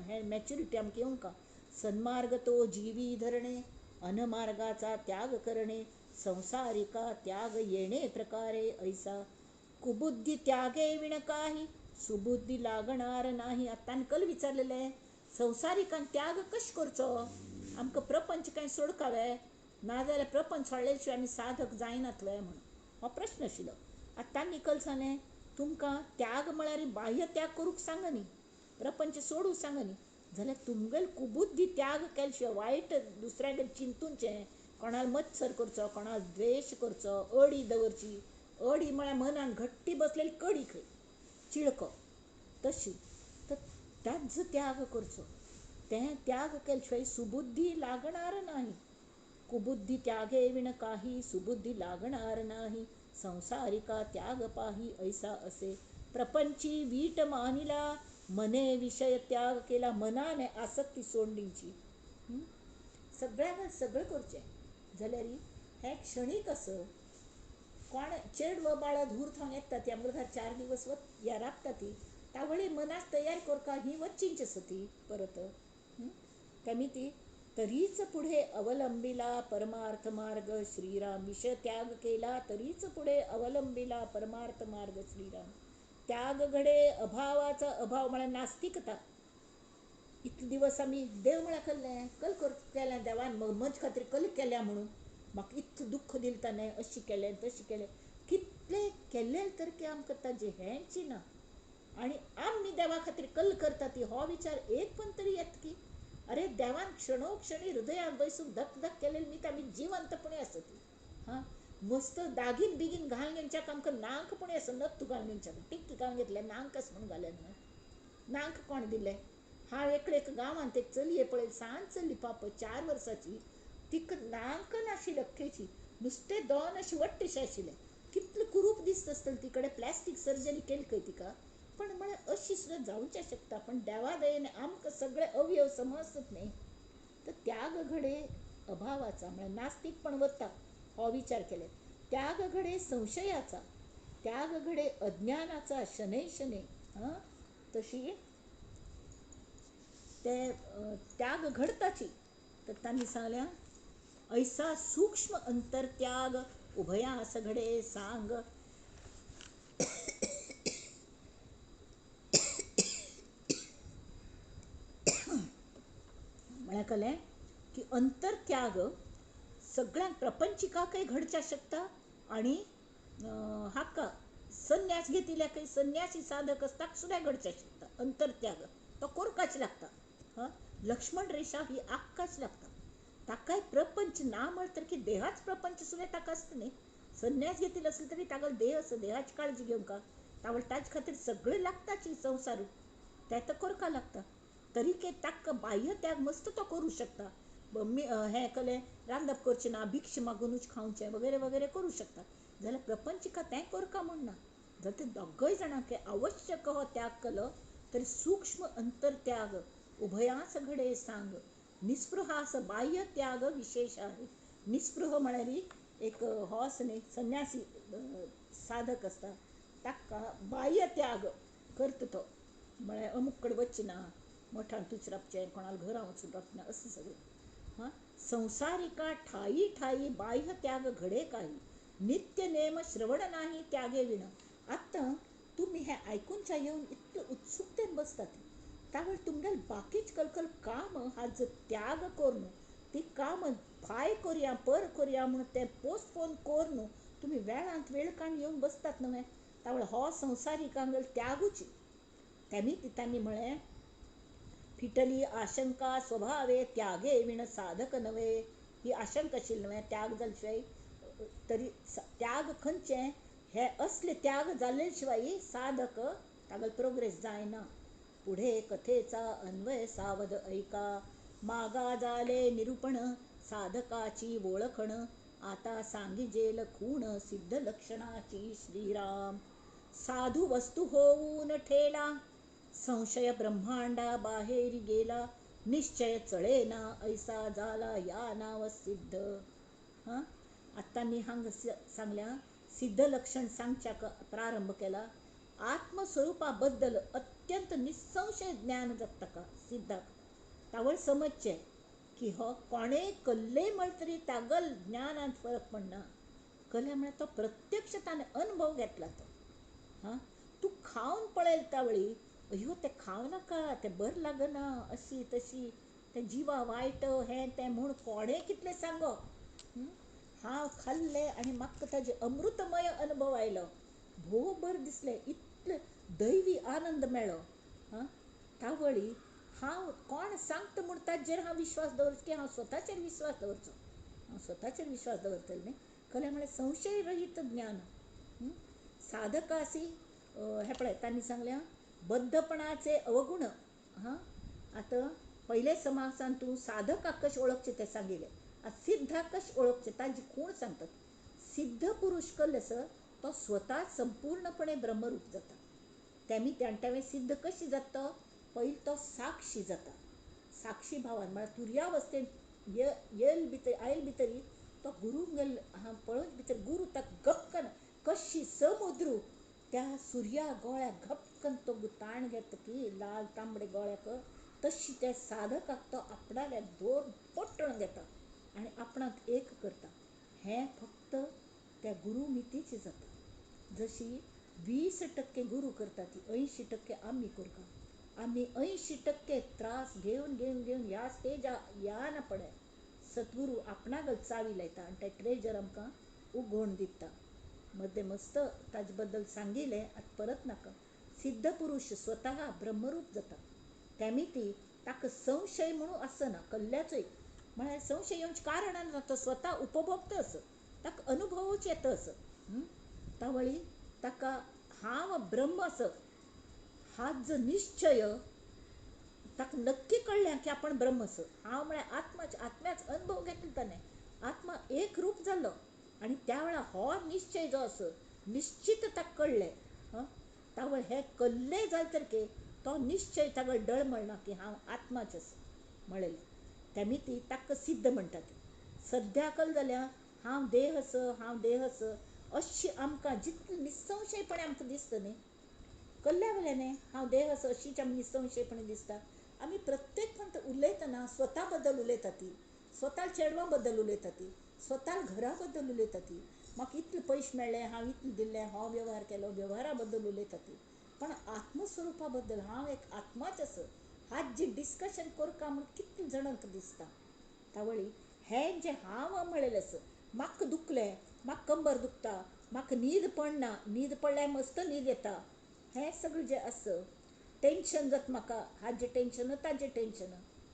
हें मॅच्युरिटी आमकां येवंका. सन्मार्ग तो जीवी धरणे, अनमार्गाचा त्याग करणे, संसारिका त्याग येणे प्रकारे ऐसा. कुबुद्धी त्यागे विण काही सुबुद्धी लागणार नाही. आतां कल विचारलेले संसारिकान त्याग कश करचो. आमकां प्रपंच कांय सोडकावे नाजाल्यार प्रपंच सोडले शिवाय आमी साधक जायनातले म्हणून हो प्रश्न आशिल्लो. आतां निकल सांगलें तुमकां त्याग म्हळ्यार बाह्य त्याग करूंक सांग न्ही, प्रपंच सोडूंक सांग न्ही, जाल्यार तुमगेल कुबुद्धी त्याग केले शिवाय वायट दुसऱ्यागेर चिंतूचें, कोणाल मत्सर करचो, कोणाल द्वेश करचो, अडी दवरची. अडी म्हळ्यार मनान घट्टी बसलेली कडी खंय चिळको तशी. तर ताजो त्याग करचो. तें त्याग केले शिवाय सुबुद्धी लागणार नाही. कुबुद्धी त्यागे विण काही सुबुद्धी लागणार नाही. संसारिका त्याग पाही ऐसा असे. प्रपंची वीट मानिला मने विषय त्याग केला. मनाने आसक्ती सोडणीची. सगळ्यांक सगळं करचें जाल्यार हें क्षणीक असं. कोण चेड व बाळा धूर थावन येता ती आमच्या घर 4 दिवस ह्या राबता ती तावळी मनास तयार करका ही वच्चींच आसा ती परत. कमी ती तरीच पुढे अवलंबिला परमार्थ मार्ग श्रीराम. विषय त्याग केला तरीच पुढे अवलंबिला परमार्थ मार्ग श्रीराम. त्याग घडे अभावाचा अभाव म्हळ्यार नास्तिकता. इतले दिवस आमी देव म्हळ्यार कल्लें कल केलें देवान म्हजे खातीर कल केल्या म्हणून म्हाका इतलें दुख्ख दिलें ताणें अशें केलें तशें केलें कितलें केलें तर की आमकां ताजें हेंच ना. आनी आमी देवा खातीर कल करता ती हो विचार एक पण तरी येता की अरे देवान क्षणोक्षणी हृदयात बसून धक धक केलेली न्ही आमी जिवंतपणी आसा ती. हां, मस्त दागीन बिगीन घालून घेवच्याक आमकां नांकपणी आसा. नथ घालून घेवच्याक टिक्की घालून घेतले नांक आसा म्हणून घालें न्हू. नांक कोण दिलें. हांव एक गांवांत एक चलये पळय सांज चल्ली पाप 4 वर्साची. तिका नांक नाशिल्लें अख्खेची नुस्तें दोन अशें वट्टशें आशिल्लें. कितलें कुरूप दिसता आसतलें तिकडे प्लॅस्टीक सर्जरी केली खंय तिका. पण म्हळ्यार अशी सुद्दां जावंच्या शकता. पण देवा दयेन आमकां सगळे अवयव समजतात न्ही. तर त्याग घडे अभावाचा म्हळ्यार नास्तिकपण वता हो विचार केले. त्याग घडे संशयाचा, त्याग घडे अज्ञानाचा शनै शनै. तशी ते त्याग घडताची. तर त्यांनी सांगल्या ऐसा सूक्ष्म अंतरत्याग उभयास घडे सांग. म्हळ्यार कळ्ळें की अंतरत्याग सगळ्यांक प्रपंचिकाकय घडच्या शकता आणि हाका संन्यास घेतिल्या काही संन्यासी साधक असतात सुद्धा घडच्या शकता. अंतरत्याग तो कोरकाच लागता. लक्ष्मण रेषा ही आक्काच लागता. ताकाय प्रपंच ना म्हळतर की देहाच प्रपंच सुद्धा ताका आसता न्ही. संन्यास घेतिला असेल तरी ताका देह आसा, देहाची काळजी घेवंका तावळ ताजे खातीर सगळें लागताची संवसार ते तर करका लागता. तरी के ताका बाह्य त्याग मस्त तो करूं शकता. हें कलें रांदप करचें ना, भिक्ष मागूनच खावचें वगैरे वगैरे करूं शकता. जाल्यार प्रपंचिका तें करका म्हणना. जर ते दोगय जाणांक आवश्यक हो त्याग केलो तरी सूक्ष्म अंतरत्याग उभयास घडे सांग. निस्पृहास बाह्य त्याग विशेष आहे. निस्पृह म्हळ्यार एक हो आसा न्ही संन्यासी साधक आसता ताका बाह्य त्याग करता तो म्हळ्यार अमूक कडेन वचचें ना, मोठान तूच राबचें, कोणाला घरा वचून राबचें असं सगळं. हां, संसारिका ठाई ठाई बाह्य त्याग घडे काही, नित्य नेम श्रवण नाही त्यागे विण. आता तुम्ही हे ऐकूनच्या येऊन इतके उत्सुकतेन बसतात, त्यावेळी तुमगेल बाकीच कलकल काम हा जर त्याग करून ती काम फाय करूया पर करूया म्हणून ते पोस्टपोन करून तुम्ही वेळांत वेळ काढून येऊन बसतात नव्हे, त्यावेळी हो संसारिकांगल त्यागूची. त्यांनी म्हळे, फिटली आशंका स्वभावे त्यागे विण साधक नव्हे. ही आशंका आशिल्ली नव्हे, त्याग जाल्याशिवाय तरी त्याग खंयचे हे असले त्याग जाल्ले शिवाय साधक तागल प्रोग्रेस जायना. पुढे कथेचा अन्वय सावध ऐका, मागा जाले निरूपण साधकाची ओळखण. आता सांगिजेल खूण सिद्ध लक्षणाची श्रीराम. साधू वस्तू होऊन ठेला, संशय ब्रह्मांडा बाहेरी गेला. निश्चय चळेना ऐसा झाला या नाव सिद्ध. हां, आता मी सांगल्या सिद्ध लक्षण सांगच्या प्रारंभ केला. आत्मस्वरूपाबद्दल अत्यंत निसंशय ज्ञान जाता का सिद्धाक. तावळ समजचे की हो कोणे कल्ले म्हण तरी तागल ज्ञानात फरक पडना. कले म्हणे तो प्रत्यक्ष त्याने अनुभव घेतला तो. हां, तू खाऊन पळेल त्यावेळी अयो ते खाऊ नका, ते बरं लागना, अशी तशी, ते जीवा वाईट हे ते म्हूण कोणे कितले सांगो. हांव खाल्ले आणि म्हाका ताजे अमृतमय अनुभव आयलो, भोव बरें दिसलें, इतले दैवी आनंद मेळ्ळो. हां, तावळी हांव कोण सांगता म्हूण ताजेर हांव विश्वास दवरचो की हांव स्वताचेर विश्वास दवरचो. हांव स्वताचेर विश्वास दवरतलें न्ही. खरें म्हळ्यार संशय रहीत ज्ञान. साधकासी हे पळय तांणी सांगल्या बद्धपणाचे अवगुण. हां, आता पहिले समासान तूं साधकाक कशें ओळखचें तें सांगिल्लें. आता सिद्धाक कशें ओळखचें ताजी खूण सांगतात. सिद्ध पुरुष कल्लसर तो स्वता संपूर्णपणे ब्रह्मरूप जाता. त्यावेळी सिद्ध कशी जाता, पहिले तो साक्षी जाता. साक्षी भावान म्हळ्यार तुर्यावस्थेन आयल भितरी तो गुरू गेल पळोवच भितर गुरू ताका गपकन कशी समुद्रू त्या सुर्या गोळ्याक घपकन तो ताण घेता की लाल तांबडे गोळ्याक, तशी त्या साधकाक तो आपणाल्या दोन पट्टण घेता आणि आपणाक एक करता. हें फक्त त्या गुरू मितीची जाता. जशी 20% गुरू करता ती 80% आम्ही करता. आम्ही 80% त्रास घेऊन घेऊन घेऊन ह्या स्टेजा या ना पडे सद्गुरू आपणाक चावी लायता आणि ते ट्रेजर आमकां उगवून दिता. मध्ये मस्त ताजे बद्दल सांगिल्लें, आतां परत नाका. सिद्ध पुरुष स्वता ब्रह्मरूप जाता. त्यामिती ताका संशय म्हणून आसना कल्ल्याचोय. म्हळ्यार संशय येवंचे कारण तो स्वता उपभोगता असो, ताका अनुभवूच येता असो. तावळी ताका हांव ब्रह्म असो हाच जो निश्चय ताका नक्की कळ्ळें की आपण ब्रह्म असो. हांव म्हळ्यार आत्म्याचो अनुभव घेतलो ताणें. आत्मा एक रूप जाल्लो आणि त्या वेळा हो निश्चय जो असो निश्चित ताका कळ्ळें. तावळ हे कल्ले जातरके तो निश्चय ताका डळमळना की हांव आत्माच असो म्हळेलें. त्यामिती ताका सिद्ध म्हणटात. सद्या कल जाल्यार हांव देह असो हांव देह असो अशी आमकां जितली निसंशयपणे आमकां दिसता न्ही, कल्ल्या वेल्याने हांव देह असो अशीच आमकां निसंशयपणे दिसता. आमी प्रत्येक फावट उलयतना स्वता बद्दल उलयता ती, स्वता चेडवां बद्दल उलयता ती, स्वता घरा बद्दल उलयता ती. म्हाका इतले पयशे मेळ्ळे, हांव इतले दिल्ले, हो वेव्हार केलो, वेव्हारा बद्दल उलयता ती. पण आत्मस्वरुपा बद्दल हांव एक आत्माच असो हाच जी डिस्कशन करता म्हूण कितले जाणांक दिसता. तावळी हें जें हांव म्हणलेलें आसा, म्हाका दुखलें, म्हाका कंबर दुखता, म्हाका न्हीद पडना, न्हीद पडल्यार मस्त न्हीद येता, हें सगळें जें आसा टेंशन जाता म्हाका, हाजें टेंशन ताजें टेंशन,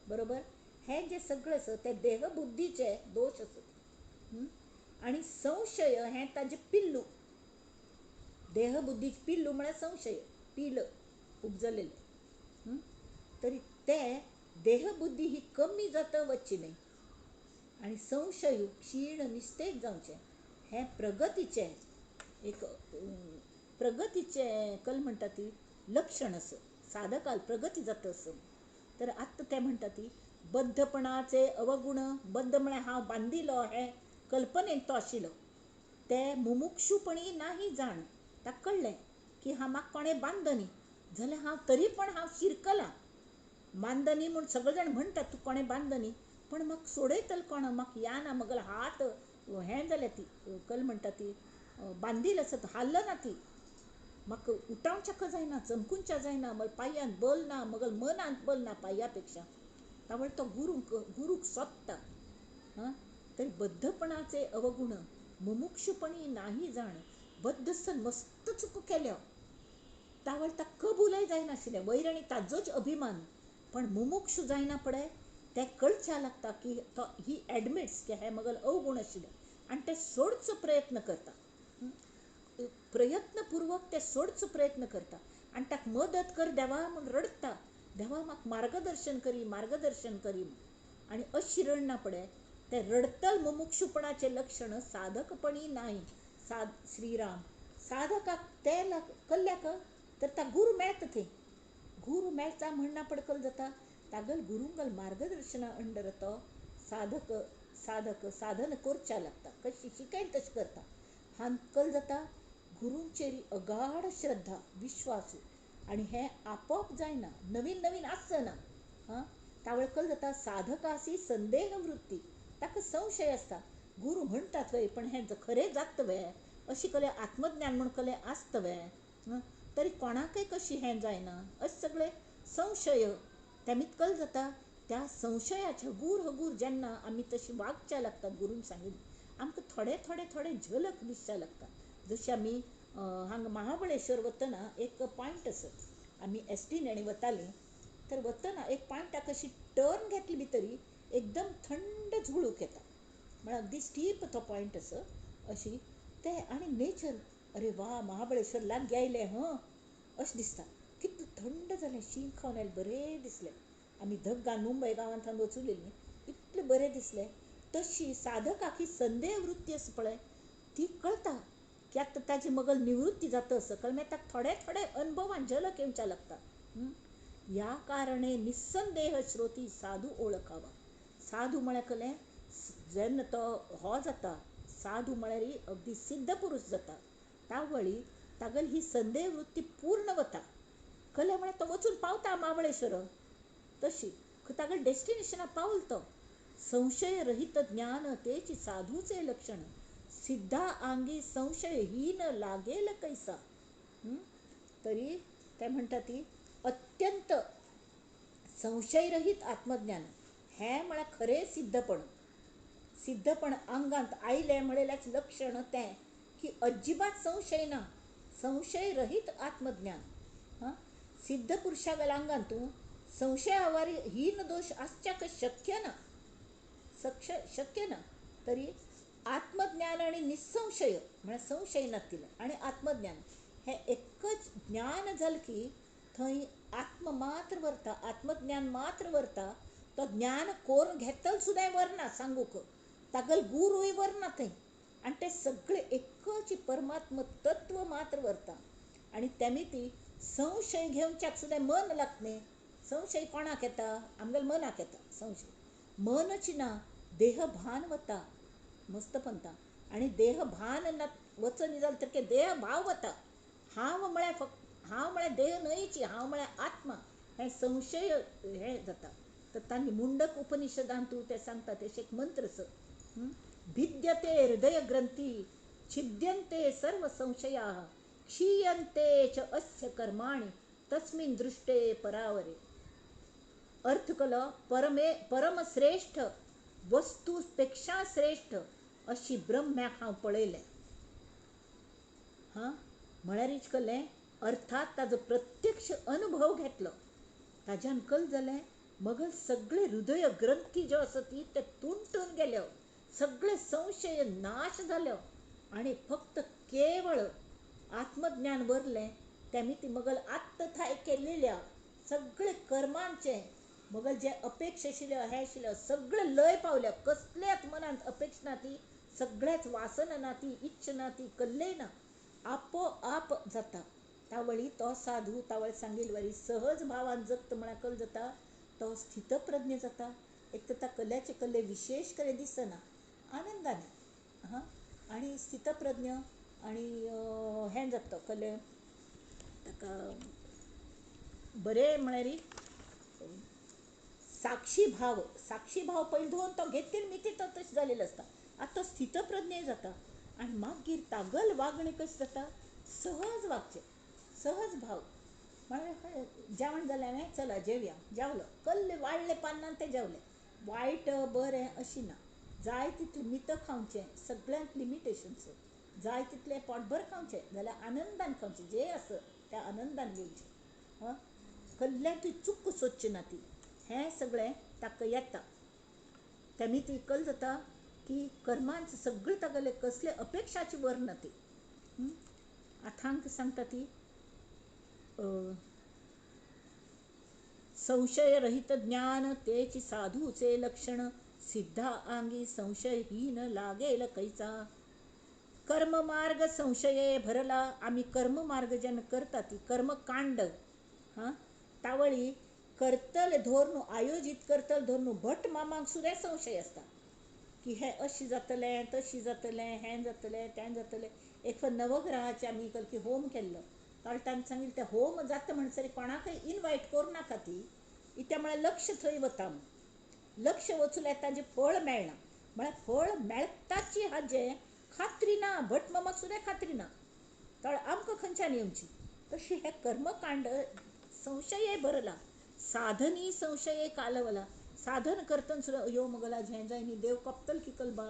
बरोबर. हें जें सगळें आसा तें देहबुद्धीचे दोश आसात. आनी संशय हें ताजें पिल्लू. देहबुद्धीचें पिल्लू म्हळ्यार संशय, पिल उपजलेलें. तरी तें देहबुद्धी ही कमी जाता वचची न्ही आनी संशय क्षीण निस्तेज जावचें हें प्रगतीचें एक प्रगतीचें कल म्हणटा ती लक्षण असो. साधकाल प्रगती जाता असो. तर आत्तां तें म्हणटा ती बद्धपणाचे अवगुण. बद्ध म्हळ्यार हांव बांदिलो हें कल्पनेन तो आशिल्लो. तें मुमुक्षुपणी नाही जाण. ताका कळ्ळें की म्हाका कोणें बांदलो न्ही जाल्यार हांव तरी पण हांव शिरकलां. बांदनी म्हूण सगळे जाण म्हणटात तूं कोणें बांदनी, पण म्हाका सोडयतलो कोण, म्हाका याना मगल हात हें जाल्या ती कल म्हणटा ती बांदील आसत हाल्ल ना ती, म्हाका उठावच्या जायना, चमकूंच्या जायना, मग पांयांत बल ना, मगल मनांत बल ना पांया पेक्षा. त्यामुळे तो गुरूक सोदता. हां तरी बद्धपणाचे अवगुण मुमुक्षुपणी नाही जाण, बद्धसन मस्त चुको केल्या, त्यावेळ ताका कबूलय जायनाशिल्लें, वयर आनी ताजोच अभिमान. पण मुमुक्षू जायना पळय, तें कळच्या लागता की तो ही एडमिट्स की हें मगल अवगुण आशिल्लें, आनी तें सोडचो प्रयत्न करता. प्रयत्नपूर्वक ते सोडचो प्रयत्न करता, आनी ताका मदत कर देवा म्हूण रडटा, देवा म्हाका मार्गदर्शन करी. आणि अशी रडना पळय, ते रडतल मुमुक्षुपणाचे लक्षण साधकपणी नाही. श्रीराम साधकाक ते कल्ल्याक तर ता गुरू मेळता थंय, गुरू मेळटा म्हणना पडकल जाता, तागल गुरुंगल मार्गदर्शना अंडर तो साधक साधन करच्या लागता, कशी शिकयन तशी करता. हान कल जाता गुरूंचेरी अगाढ श्रद्धा विश्वास, आणि हें आपोआप जायना, नवीन नवीन आसना. हां त्यावेळ कल जाता साधकासी संदेह वृत्ती, ताका संशय आसता, गुरू म्हणटात वय पण हें खरें जात वे, अशी कले आत्मज्ञान म्हण कले आसत वे, तरी कोणाकय कशी हें जायना, अशें सगळे संशय. तेमीत कल जाता त्या संशयाचे हगूर जेन्ना आमी तशी वागच्या लागतात गुरून सांगितलं, आमकां थोडे थोडे थोडे झलक दिसच्या लागता. जशी आमी हांगा महाबळेश्वर वतना एक पॉयंट आसत, आमी एसटीन वतालीं, तर वतना एक पॉयंटाक अशी टर्न घेतली भितरी एकदम थंड झुळूक येता, म्हळ्यार अगदी स्टीप तो पॉयंट असो अशी ते, आनी नेचर अरे वा महाबळेश्वर लागीं आयलें हं अशें दिसता, कितलें थंड जालें, शीं खावन आयलें, बरें दिसलें. आमी धग्गान मुंबय गांवांत वचूलेलीं, इतलें बरें दिसलें. तशी साधकाक ही संदेह वृत्ती आसा पळय ती कळटा, कित्याक ताची मगल निवृत्ती जाता सकल मागीर ताका थोडे थोडे अनुभवान झलक येवच्या लागता. या कारणे निसंदेह श्रोती साधू ओळखावा. साधू म्हळ्यार कलें जेन्ना तो हो जाता साधू म्हळ्यार अगदी सिद्ध पुरुष जाता, त्यावेळी तागल ही संदेह वृत्ती पूर्ण वता. कले म्हळ्यार तो वचून पावता महाबळेश्वर, तशी तागल डेस्टिनेशनाक पावल तो. संशय रहित ज्ञान तेची साधूचे लक्षण, सिद्धा आंगी संशय हीन लागेल कैसा. तरी ते म्हणटा ती अत्यंत संशयरहित आत्मज्ञान हें म्हळ्यार खरें सिद्धपण अंगांत आयलें म्हणल्याच लक्षण तें की अजिबात संशय ना, संशय रहित आत्मज्ञान. सिद्ध पुरुषागल अंगांत संशयावारी हीन दोष आसच्याक शक्य ना. तरी आत्मज्ञान आणि निसंशय म्हळ्यार संशय नासतिलें आणि आत्मज्ञान हें एकच ज्ञान जालें की थंय आत्म मात्र व्हरता, आत्मज्ञान मात्र व्हरता. तो ज्ञान कोण घेतल सुद्दां व्हरना सांगूक, तागल गुरूय व्हरना थंय, आनी ते सगळे एकच परमात्म तत्व मात्र व्हरता. आनी तेमी ती संशय घेवच्याक सुद्दां मन लागता न्ही. संशय कोणाक येता, आमगेल्या मनाक येता संशय. मनच ना, देह भान वता मस्त पंता, आनी देह भान वचनी जाल्यार तर देह भाव वता. हांव म्हळ्यार देह न्हयची, हांव म्हळ्यार आत्मा, हें संशय हें जाता. तर तांणी मुंडक उपनिशदांत ते सांगता तेशे एक मंत्र भिद्यते हृदय ग्रंथी छिद्यन्ते सर्व संशयाः क्षीयन्ते च अस्य कर्माणि तस्मिन् दृष्टे परावरे. अर्थ कलो परमश्रेष्ठ वस्तूपेक्षा श्रेष्ठ अशी ब्रह्म्याक हांव पळयलें. म्हळ्यार कळ्ळें, अर्थात ताजो प्रत्यक्ष अनुभव घेतलो, ताज्यान कल जालें मगल सगळे हृदय ग्रंथी ज्यो आसा ती ते तुंटून गेल्यो, सगळे संशय नाश जाल्यो, आनी फक्त केवळ आत्मज्ञान वरलें. तेमी ती मगल आत्तथाय केल्ल्या सगळे कर्मांचे मगल जे अपेक्षा आशिल्ल्यो हें आशिल्ल्यो सगळे लय पावल्या, कसल्याच मनांत अपेक्षा ना, ती सगळ्याच वासना ना, ती इच्छा ना, ती कल्लय ना, आपोआप जाता. त्यावेळी तो साधू तावळ सांगिल्ले वरी सहज भावान जगता म्हळ्यार कल जाता तो स्थितप्रज्ञ जाता. एक तर त्या कल्याचे कल्ले विशेष कले दिसना, आनंदाने आनी स्थितप्रज्ञ आनी हें जाता कले ताका बरें म्हळ्यार साक्षी भाव पयलीं धोवन तो घेतली मी तो तशें जालेलो आसता. आतां स्थितप्रज्ञ जाता आनी मागीर तागल वागणें कशें जाता, सहज वागचें, सहज भाव. म्हळ्यार जेवण जालें हांवें, चला जेवया, जेवलो, कल्ले वाडले पान्नान ते जेवले. वायट बरें अशी ना, जाय तितलें मित खावचें, सगळ्यांक लिमिटेशन्स. जाय तितलें पोटभर खावचें जाल्यार आनंदान खावचें, जें आसत तें आनंदान घेवचें. कल्ल्याची चुक्क सोदची ना ती. हें सगळें ताका येता. तेमी ती कल जाता की कर्मांच सगळें तागेले कसले अपेक्षाची वर ना ती. आतां सांगता ती संशय रहित ज्ञान तेची साधूचे लक्षण, सिद्धा अंगी संशयहीन लागेल कैचा. कर्म मार्ग संशये भरला. आम्ही कर्म मार्ग जेन्ना करता ती कर्मकांड तावळी करतल धोरण आयोजीत करतल धोरण भट मामांक सुद्दां संशय आसता की हें अशें जातलें, तशें जातलें, हें जातलें, तें जातलें. एक फावट नवग्रहाचे आमी की होम केल्लो, तांणी सांगिल्लें तें होम जाता म्हणसर कोणाकय इनवायट करूं नाका ती, कित्याक म्हळ्यार लक्ष थंय वता. लक्ष वचूल्यार ताजें फळ मेळना. म्हळ्यार फळ मेळटाची हाजें खात्री ना, भट मामाक सुद्दां खात्री ना, तर आमकां खंयच्यान येवची. तशी हे कर्मकांड संशये भरला, साधनी संशये कालवला. साधन करतना सुद्दां अयो मगल आज हें जाय न्ही, देव कोप्तल की कलबा,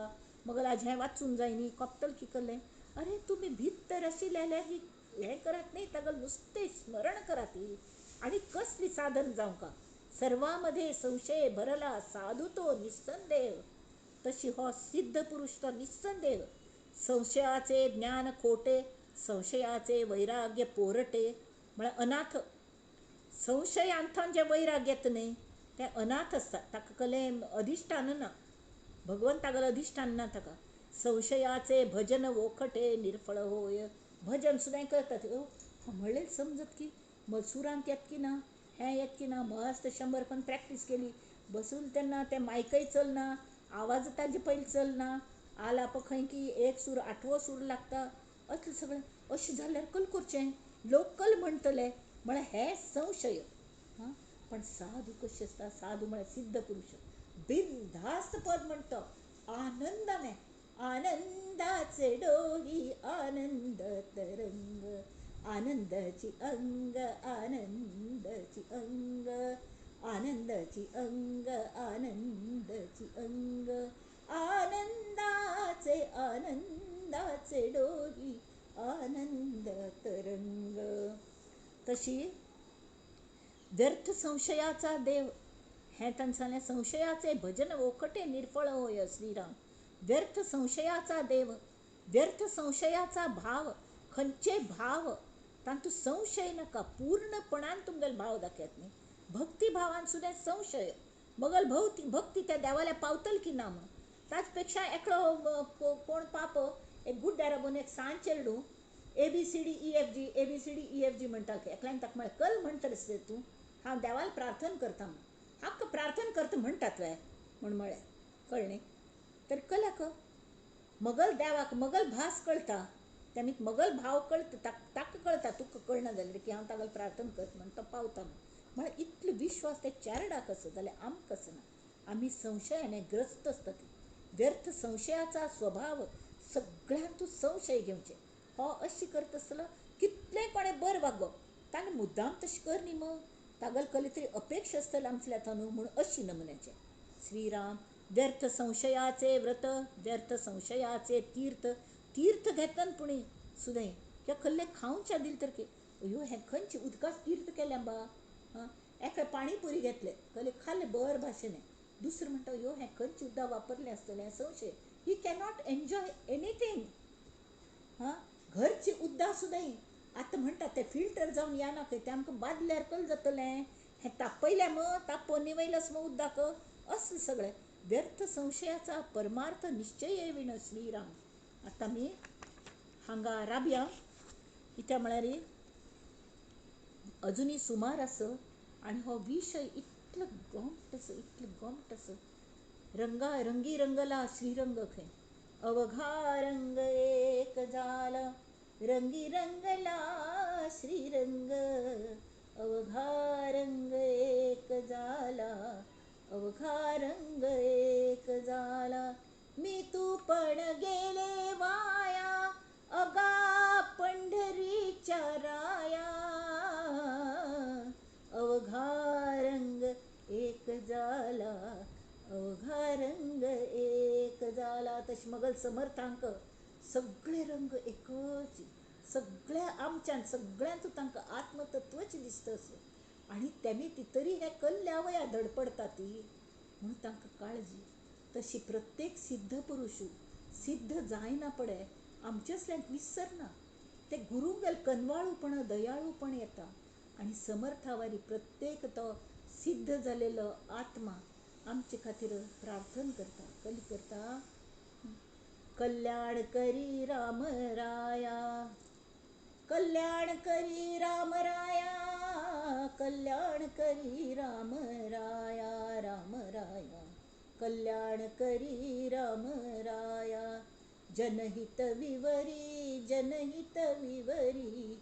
मगल आज हें वाचूंक जाय न्ही, कोप्तल की कल्लें. अरे तुमी भितर आशिल्ले ही हें करात न्ही, ताका नुस्तें स्मरण करात ही, आनी कसली साधन जावंका. सर्वामध्ये संशय भरला, साधू तो निस्संदेह. तशी हो सिद्ध पुरुष तो निस्संदेह. संशयाचे ज्ञान खोटे, संशयाचे वैराग्य पोरटे. म्हळ्यार अनाथ. संशयांतल्यान जे वैराग्य येता न्ही तें अनाथ आसता, ताका कसलें अधिश्ठान ना, भगवंतागेलें अधिश्ठान ना ताका. संशयाचे भजन वोखटे निर्फळ होय. भजन सुद्दां करतात, म्हणलें समजत की सुरांत येत की ना, हें येत की ना, मस्त 100 पण प्रॅक्टीस केली, बसून तेन्ना तें मायकय चलना, आवाज ताजे पयलीं चलना, आलाप खंय की एक सूर 8वो सूर लागता, असलें सगळें. अशें जाल्यार कल करचें, लोक कल म्हणटले, म्हळ्यार हे संशय. पण साधू कशें आसता, साधू म्हळ्यार सिद्ध पुरुष, बिनधास्त पद म्हणतो, आनंदाने. आनंदाचे डोही आनंद तरंग, आनंदाची अंग, आनंदाची अंग, आनंदाची अंग, आनंदाची अंग, आनंदाचे डोही आनंद तरंग. तशी व्यर्थ संशयाचा देव, हें तांचालें संशयाचे भजन ओखटे निर्फळ होय श्रीराम. व्यर्थ संशयाचा देव, व्यर्थ संशयाचा भाव, खंयचे भाव तांतू संशय नाका, पूर्णपणान तुमगेलो भाव दाखयत न्ही. भक्तिभावान सुद्दां संशय, मगल भक्ती त्या देवाल्या पावतल की ना म्हण. ताच पेक्षा एकलो कोण पाप एक गुड्ड्या राबून एक सांचेरडू ABCD EFG म्हणटा, एकल्यान ताका म्हळें कल म्हणटलें तूं, हांव देवाला प्रार्थना करता म्हण. हांव प्रार्थना करता म्हणटात वे म्हण म्हळें, कळ्ळें. तर कल्याक मगल देवाक मगल भास कळटा, तेमी मगल भाव कळटा, ताका कळटा, तुका कळना जाल्यार की हांव तागेलो प्रार्थना करता म्हण तो पावता म्हण. म्हळ्यार इतलो विश्वास ते चेरडाक आसा, जाल्यार आमकां आसना. आमी संशयाने ग्रस्त आसता. ती व्यर्थ संशयाचा स्वभाव, सगळ्यांक तूं संशय घेवचें. हो अशी करता आसतलो, कितलें कोणें बरें वागोवप, ताणें मुद्दाम तशें कर न्ही, मग तागेले कसली तरी अपेक्षा आसतली आमच्या न्हू म्हूण अशी नमुन्याचें. श्रीराम. व्यर्थ संशयाचे व्रत, व्यर्थ संशयाचे तीर्थ. तीर्थ घेतना पुणी सुद्दां किंवा कसलें खावच्या दिल तर की अयो हें खंयचे उदकाच तीर्थ केलें बा. एका पाणीपुरी घेतले, कसलें खाल्लें बरे भाशेन, दुसरें म्हणटा अयो हें खंयचें उदक वापरलें आसतलें, संशय. ही कॅनॉट एन्जॉय एनीथींग. घरची उदक सुद्दां आतां म्हणटा तें फिल्टर जावन येना खंय, तें आमकां बादल्यार कल जातलें. हें तापयलें मग, तापोवन निवयलस मग उदक, असलें सगळें. व्यर्थ संशयाचा परमार्थ निश्चय विण श्रीराम. आतां आमी हांगा राबया, कित्याक म्हळ्यार अजुनी सुमार आसा आनी हो विशय इतलो गोमट आसा, इतलो गोमट आसा. रंगी रंगला श्रीरंग खंय, अवघा रंग एक जाला, रंगी रंगला श्रीरंग, अवघा रंग एक जाला, अवघा रंग एक झाला. मी तू पण गेले वाया, अगा पंढरीच्या राया. अवघा रंग एक झाला, अवघा रंग एक झाला. तशी मगल समर्थांक सगळे रंग एकच, सगळ्या आमच्यान सगळ्यांचो तांकां आत्मतत्वच दिसता असो. आणि त्यांनी ती तरी हे कल्ल्यावया धडपडता ती म्हणून तांकां काळजी. तशी प्रत्येक सिद्ध पुरुषू सिद्ध जायना पडे आमच्यासल्यांक विसरना. ते गुरुंगेल कनवाळूपण दयाळूपण येता. आणि समर्थावारी प्रत्येक तो सिद्ध जालेलो आत्मा आमचे खातीर प्रार्थना करता. कली करता, कल्याण करी राम राया, कल्याण करी राम राया, कल्याण करी राम राया. राम राया कल्याण करी राम राया. जनहित विवरी, जनहित विवरी,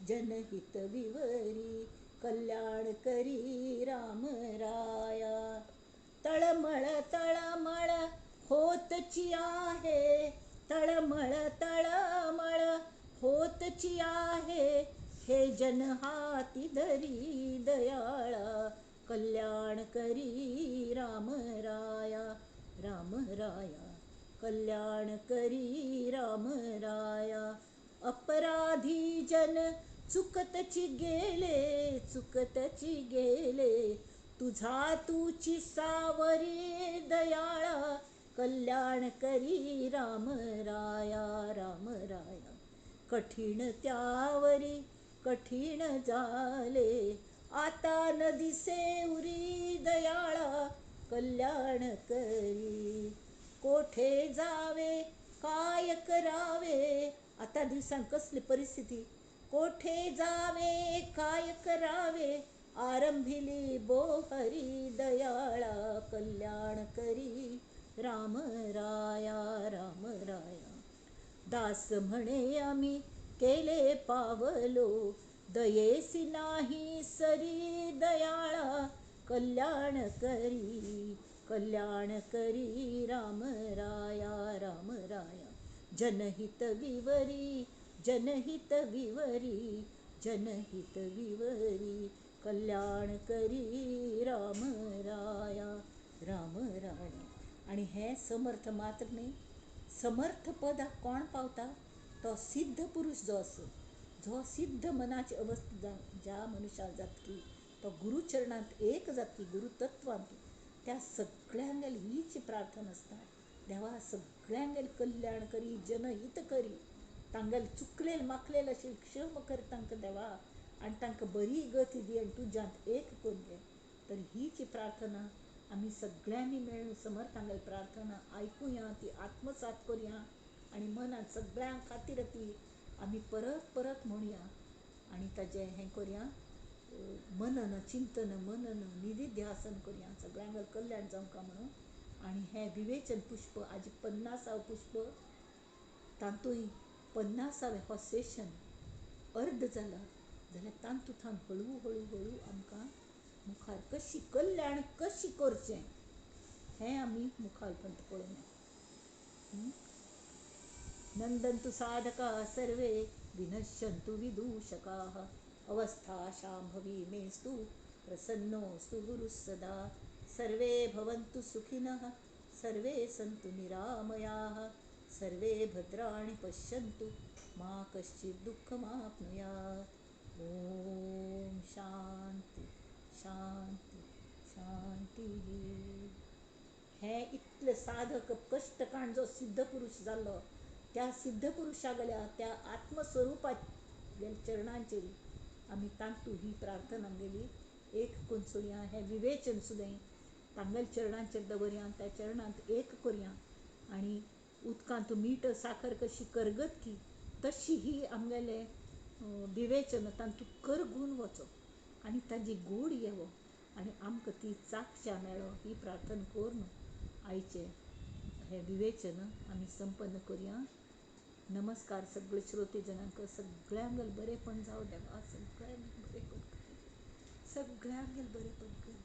जनहित विवरी, कल्याण करी राम राया. तळमळ तळमळ होतची आहे, तळमळ तळमळ होतची आहे, हे जन हाती धरी दयाळा. कल्याण करी राम राया. राम राया कल्याण करी राम राया. अपराधी जन चुकतची गेले, चुकतची गेले, तुझा तूची सावरी दयाळा. कल्याण करी राम राया. राम राया कठीण त्यावरी कठीण झाले, आता न दिसे उरी दयाळा. कल्याण करी कोठे जावे काय करावे, आता दिवसांत कसली परिस्थिती, कोठे जावे काय करावे, आरंभिली बोहरी दयाळा. कल्याण करी राम राया. राम राया दास म्हणे आम्ही केले पावलो, दयेसी नाही सरी दयाळा. कल्याण करी, कल्याण करी राम राया. राम राया जनहित विवरी, जनहित विवरी, जनहित विवरी, कल्याण करी राम राया. राम राया आणि हे समर्थ मात्र न्ही, समर्थ पदाक कोण पावता, तो सिद्ध पुरुष जो असो, जो सिद्ध मनाची अवस्था ज्या मनशाक जातकी, तो गुरुचरणांत एक जातकी, गुरुतत्वांत त्या सगळ्यांगेल हीच प्रार्थना आसता. देवा सगळ्यांगेल कल्याण करी, जनहित करी, तांगेल चुकलेल माखलेल अशी क्षम कर तांकां देवा, आनी तांकां बरी गती दी आनी तुज्यांत एक करून घे. तर हीच प्रार्थना आमी सगळ्यांनी मेळून समर्थांगेल प्रार्थना आयकुया, ती आत्मसात करुया आनी मनांत सगळ्यां खातीर ती आमी परत परत म्हणुया. आनी ताजें हें करुया, मनन चिंतन मनन निधिध्यासन करुया, सगळ्यांगेल कल्याण जावंका म्हणून. आनी हें विवेचन पुष्प आजी 50व पुष्प, तातूंय 50वें हो सेशन अर्द जाला जाल्यार तातूंत हळू हळू हळू आमकां मुखार कशी कल्याण कशी करचें हें आमी मुखारपर्यंत पळोवया. नंदन्तु साधका सर्वे, विनश्यन्तु विदूषकाः, अवस्था शाम्भवी मेस्तु, प्रसन्नोऽस्तु गुरुः सदा. सर्वे भवन्तु सुखिनः, सर्वे सन्तु निरामयाः, सर्वे भद्राणि पश्यन्तु, मा कश्चित् दुःखमाप्नुयात्. ॐ शान्ति शान्ति शान्तिः. हें इतलें साधक कश्ट काण जो सिद्ध पुरुष जाल्लो, त्या सिद्ध पुरुषा गेल्या त्या आत्मस्वरुपाच्या चरणांचेर आमी तांतू ही प्रार्थना आमगेली एक करून सोडया. हें विवेचन सुद्दां तांगेल चरणांचेर दवरया, त्या चरणांत एक करुया. आनी उदकांत मीठ साखर कशी करगतकी, तशी ही आमगेलें विवेचन तांतूंत करगून वचप आनी ताजी गोड येवप आनी आमकां ती चाखच्या मेळो, ही प्रार्थना करून आयचें हें विवेचन आमी संपन्न करुया. नमस्कार सगळे श्रोते जनांक, सगळ्यांगेल बरेपण जावं देवा, सगळ्यांगेल बरेपण कर, सगळ्यांगेल बरेपण कर.